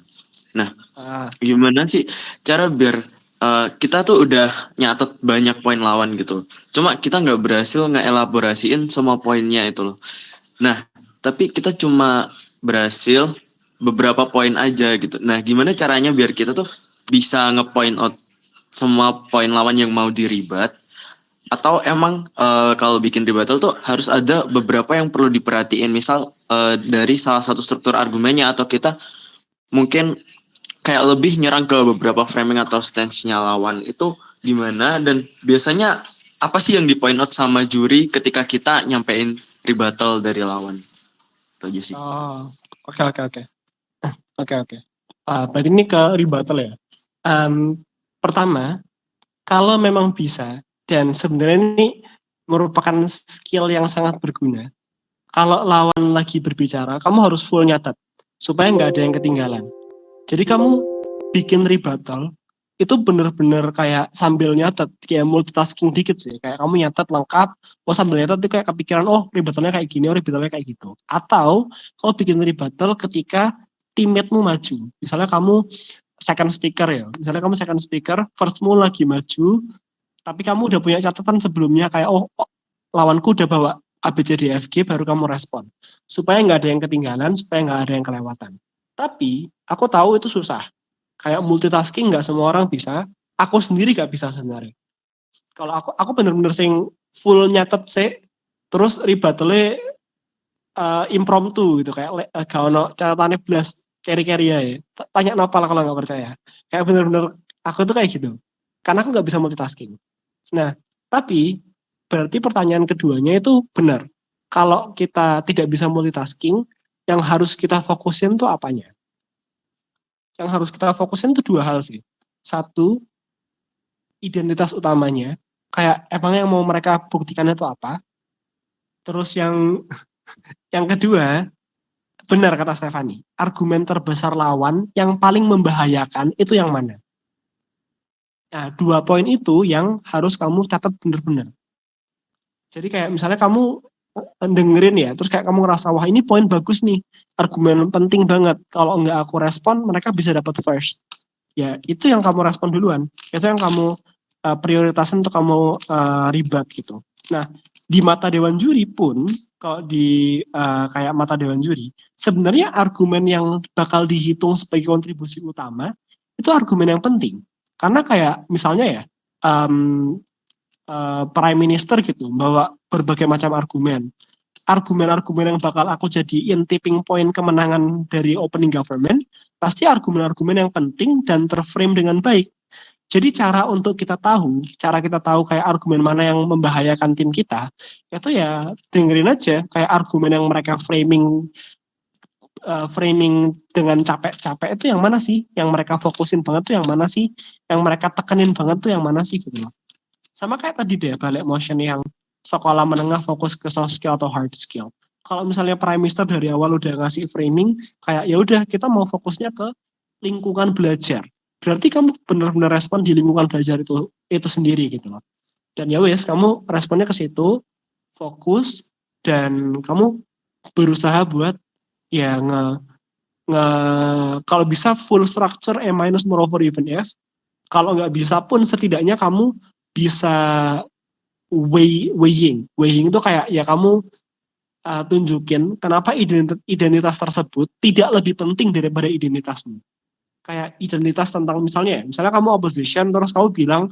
Nah, gimana sih cara biar kita tuh udah nyatet banyak poin lawan gitu. Cuma kita nggak berhasil ngeelaborasiin semua poinnya itu loh. Nah, tapi kita cuma berhasil beberapa poin aja gitu. Nah, gimana caranya biar kita tuh bisa nge-point out semua poin lawan yang mau diribat? Atau emang kalau bikin rebuttal tuh harus ada beberapa yang perlu diperhatiin. Misal dari salah satu struktur argumennya, atau kita mungkin kayak lebih nyerang ke beberapa framing atau stance-nya lawan itu gimana, dan biasanya apa sih yang di point out sama juri ketika kita nyampein rebuttal dari lawan. Itu aja sih. Oh, oke. Berarti ini ke rebuttal ya. Pertama, kalau memang bisa, dan sebenarnya ini merupakan skill yang sangat berguna. Kalau lawan lagi berbicara, kamu harus full nyatet supaya nggak ada yang ketinggalan. Jadi kamu bikin rebuttal itu bener-bener kayak sambil nyatet, kayak multitasking dikit sih. Kayak kamu nyatet lengkap, sambil nyatet itu kayak kepikiran, rebuttalnya kayak gini, rebuttalnya kayak gitu. Atau kamu bikin rebuttal ketika teammate-mu maju. Misalnya kamu second speaker ya, first-mu lagi maju, tapi kamu udah punya catatan sebelumnya kayak, lawanku udah bawa ABCDFG, baru kamu respon. Supaya nggak ada yang ketinggalan, supaya nggak ada yang kelewatan. Tapi aku tahu itu susah. Kayak multitasking nggak semua orang bisa. Aku sendiri nggak bisa sebenarnya. Kalau aku bener-bener sing full nyatet sih, terus rebuttalnya impromptu gitu, kayak gak ono catatannya belas carry ya. Tanya nopal kalau nggak percaya. Kayak bener-bener aku tuh kayak gitu. Karena aku nggak bisa multitasking. Nah, tapi berarti pertanyaan keduanya itu benar. Kalau kita tidak bisa multitasking, yang harus kita fokusin tuh apanya? Yang harus kita fokusin tuh 2 hal sih. 1, identitas utamanya. Kayak emangnya yang mau mereka buktikan itu apa? Terus yang kedua, benar kata Stefani, argumen terbesar lawan yang paling membahayakan itu yang mana? Nah, 2 poin itu yang harus kamu catat benar-benar. Jadi kayak misalnya kamu dengerin ya, terus kayak kamu ngerasa, wah ini poin bagus nih, argumen penting banget, kalau nggak aku respon, mereka bisa dapat first. Ya, itu yang kamu respon duluan. Itu yang kamu prioritasin untuk kamu ribat gitu. Nah, di mata Dewan Juri pun, kalau di kayak mata Dewan Juri, sebenarnya argumen yang bakal dihitung sebagai kontribusi utama, itu argumen yang penting. Karena kayak misalnya ya, Prime Minister gitu, bawa berbagai macam argumen. Argumen-argumen yang bakal aku jadiin tipping point kemenangan dari opening government, pasti argumen-argumen yang penting dan terframe dengan baik. Jadi cara kita tahu kayak argumen mana yang membahayakan tim kita, itu ya dengerin aja kayak argumen yang mereka framing dengan capek-capek itu yang mana sih, yang mereka fokusin banget tuh yang mana sih, yang mereka tekenin banget tuh yang mana sih gitu loh. Sama kayak tadi deh, balik motion yang sekolah menengah fokus ke soft skill atau hard skill. Kalau misalnya Prime Minister dari awal udah ngasih framing, kayak ya udah kita mau fokusnya ke lingkungan belajar. Berarti kamu benar-benar respon di lingkungan belajar itu sendiri gitu loh. Dan ya wes, kamu responnya ke situ, fokus, dan kamu berusaha buat ya kalau bisa full structure A- moreover even F. Kalau nggak bisa pun setidaknya kamu bisa weighing itu kayak ya kamu tunjukin kenapa identitas tersebut tidak lebih penting daripada identitasmu. kayak identitas tentang misalnya kamu opposition terus kamu bilang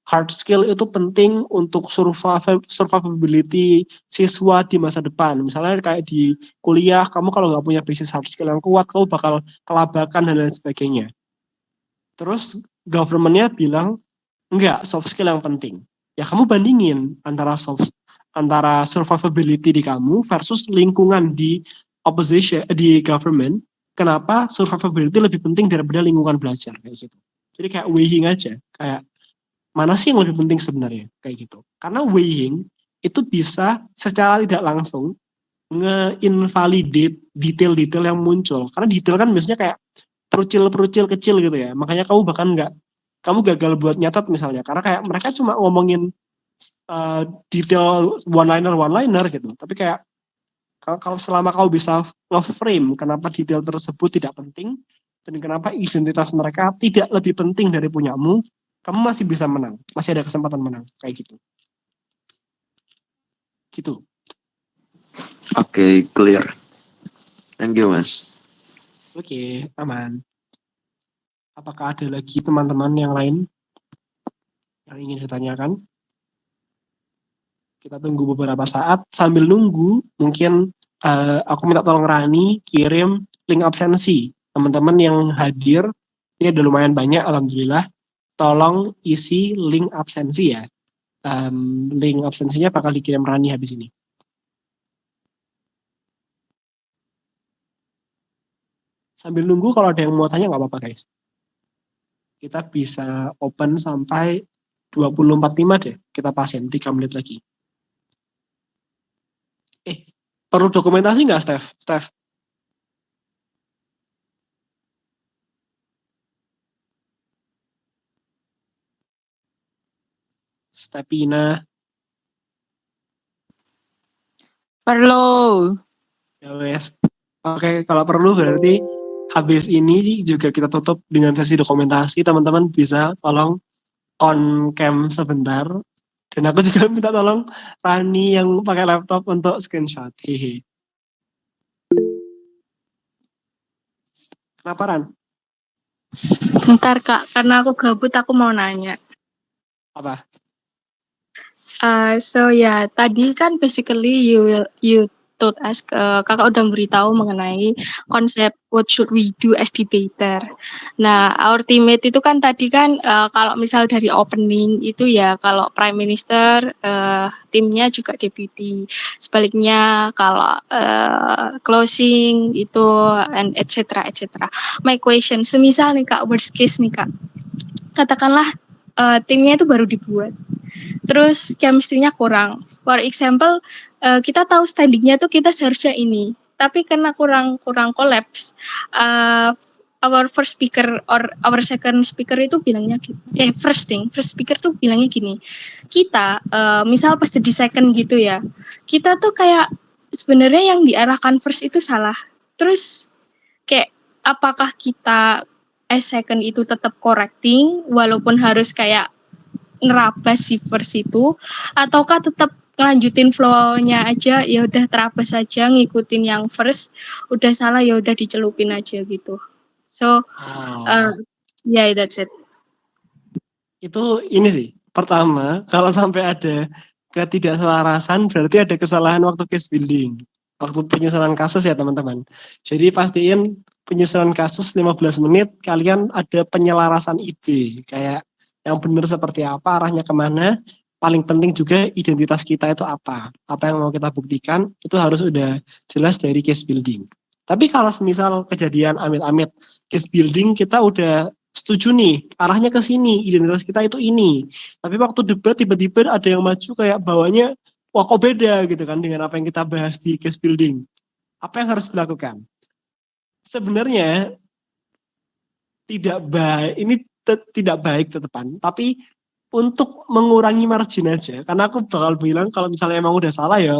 hard skill itu penting untuk survivability siswa di masa depan. Misalnya kayak di kuliah kamu kalau nggak punya basis hard skill yang kuat kamu bakal kelabakan dan lain sebagainya. Terus government-nya bilang enggak, soft skill yang penting. Ya kamu bandingin antara survivability di kamu versus lingkungan di opposition di government. Kenapa survivability lebih penting daripada lingkungan belajar kayak gitu. Jadi kayak weighing aja, kayak mana sih yang lebih penting sebenarnya kayak gitu. Karena weighing itu bisa secara tidak langsung nge-invalidate detail-detail yang muncul. Karena detail kan biasanya kayak perucil kecil gitu ya. Makanya kamu gagal buat nyatat misalnya. Karena kayak mereka cuma ngomongin detail one-liner gitu. Tapi kayak kalau selama kau bisa nge-frame kenapa detail tersebut tidak penting dan kenapa identitas mereka tidak lebih penting dari punyamu, kamu masih bisa menang, masih ada kesempatan menang kayak gitu. Gitu. Oke, clear. Thank you, Mas. Oke, aman. Apakah ada lagi teman-teman yang lain yang ingin ditanyakan? Kita tunggu beberapa saat. Sambil nunggu, mungkin aku minta tolong Rani kirim link absensi. Teman-teman yang hadir, ini ada lumayan banyak, alhamdulillah. Tolong isi link absensi ya. Link absensinya bakal dikirim Rani habis ini. Sambil nunggu kalau ada yang mau tanya nggak apa-apa guys. Kita bisa open sampai 20.45 deh. Kita pasin 3 menit lagi. Perlu dokumentasi nggak, Steph? Stepina. Perlu. Ya wes. Oke, kalau perlu berarti habis ini juga kita tutup dengan sesi dokumentasi. Teman-teman bisa tolong on cam sebentar. Dan aku juga minta tolong Rani yang pakai laptop untuk screenshot. Hehe. Kenapa Ran? Bentar Kak, karena aku gabut aku mau nanya. Apa? Tadi kan basically you told us, kakak udah beritahu mengenai konsep what should we do as debater. Nah, our teammate itu kan tadi kan kalau misal dari opening itu ya kalau Prime Minister, timnya juga deputy. Sebaliknya kalau closing itu and etc. My question, semisal nih Kak, worst case nih Kak, katakanlah timnya itu baru dibuat. Terus chemistry-nya kurang. For example, kita tahu standingnya tuh kita seharusnya ini, tapi karena kurang collapse, our first speaker or our second speaker itu bilangnya first speaker tuh bilangnya gini, kita misal pas di second gitu ya, kita tuh kayak sebenarnya yang diarahkan first itu salah. Terus kayak apakah kita as second itu tetap correcting walaupun harus kayak nerabas si first itu, ataukah tetap lanjutin flow-nya aja, ya udah terabas aja ngikutin yang first, udah salah ya udah dicelupin aja gitu. So that's it. Itu ini sih. Pertama, kalau sampai ada ketidakselarasan berarti ada kesalahan waktu case building. Waktu penyusunan kasus ya teman-teman. Jadi pastiin penyusunan kasus 15 menit kalian ada penyelarasan ide. Kayak yang benar seperti apa, arahnya kemana. Paling penting juga identitas kita itu apa. Apa yang mau kita buktikan itu harus udah jelas dari case building. Tapi kalau semisal kejadian amit-amit case building kita udah setuju nih, arahnya ke sini, identitas kita itu ini. Tapi waktu debat tiba-tiba ada yang maju kayak bawahnya, wah kok beda gitu kan dengan apa yang kita bahas di case building. Apa yang harus dilakukan? Sebenarnya tidak baik, ini tidak baik tetepan, tapi untuk mengurangi margin aja, karena aku bakal bilang kalau misalnya emang udah salah ya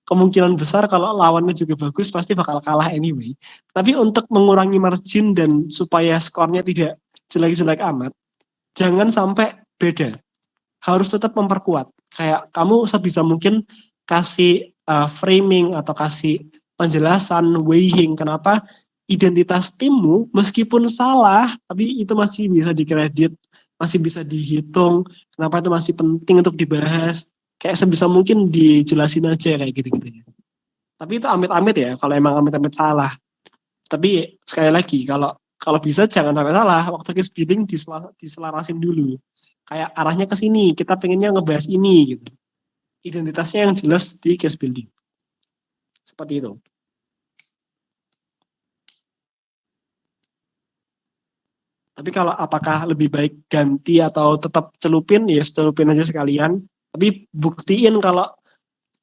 kemungkinan besar kalau lawannya juga bagus pasti bakal kalah anyway. Tapi untuk mengurangi margin dan supaya skornya tidak jelek-jelek amat, jangan sampai beda. Harus tetap memperkuat. Kayak kamu sebisa mungkin kasih framing atau kasih penjelasan, weighing, kenapa identitas timmu meskipun salah, tapi itu masih bisa dikredit, masih bisa dihitung. Kenapa itu masih penting untuk dibahas? Kayak sebisa mungkin dijelasin aja kayak gitu-gitu ya. Tapi itu amit-amit ya, kalau emang amit-amit salah. Tapi sekali lagi, kalau bisa jangan sampai salah. Waktu case building diselarasin dulu. Kayak arahnya ke sini, kita pengennya ngebahas ini gitu. Identitasnya yang jelas di case building. Seperti itu. Tapi kalau apakah lebih baik ganti atau tetap celupin, ya celupin aja sekalian. Tapi buktiin kalau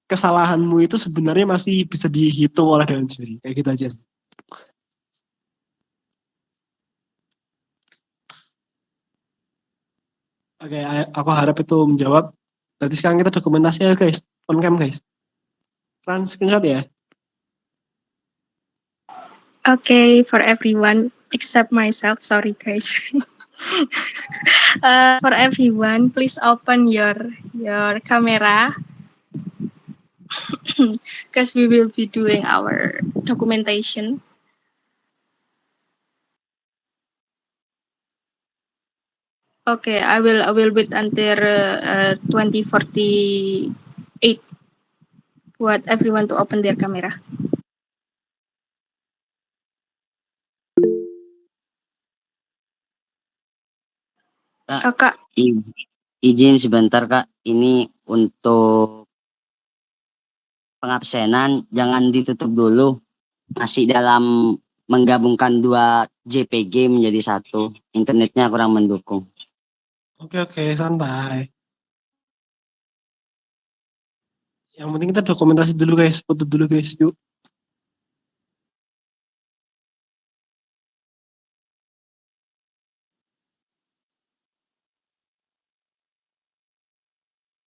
kesalahanmu itu sebenarnya masih bisa dihitung oleh dalam juri. Kayak gitu aja. Oke, aku harap itu menjawab. Berarti sekarang kita dokumentasi ya guys. On cam guys. Trans screenshot ya. Okay, for everyone except myself, sorry guys. For everyone, please open your camera because we will be doing our documentation. Okay, I will wait until 2048 buat everyone to open their camera. Kak, Izin sebentar Kak, ini untuk pengabsenan jangan ditutup dulu. Masih dalam menggabungkan 2 JPG menjadi 1. Internetnya kurang mendukung. Oke, santai. Yang penting kita dokumentasi dulu guys, foto dulu guys, yuk.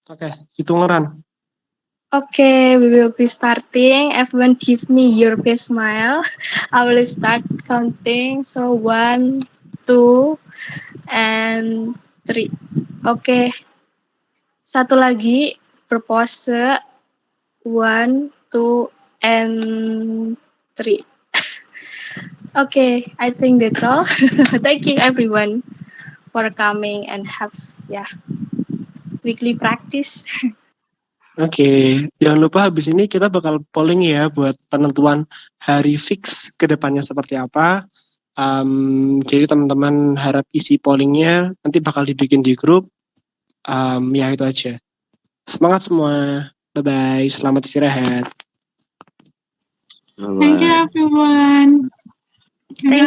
Oke, hitungan. okay, we will be starting. Everyone give me your best smile. I will start counting. So 1, 2, and 3. Okay. Satu lagi berpose 1, 2, and 3. Okay, I think that's all. Thank you everyone for coming and have weekly practice. Oke, jangan lupa habis ini kita bakal polling ya buat penentuan hari fix ke depannya seperti apa. Jadi teman-teman harap isi pollingnya nanti bakal dibikin di grup. Ya itu aja. Semangat semua. Bye-bye. Selamat istirahat. Bye-bye. Thank you everyone. Thank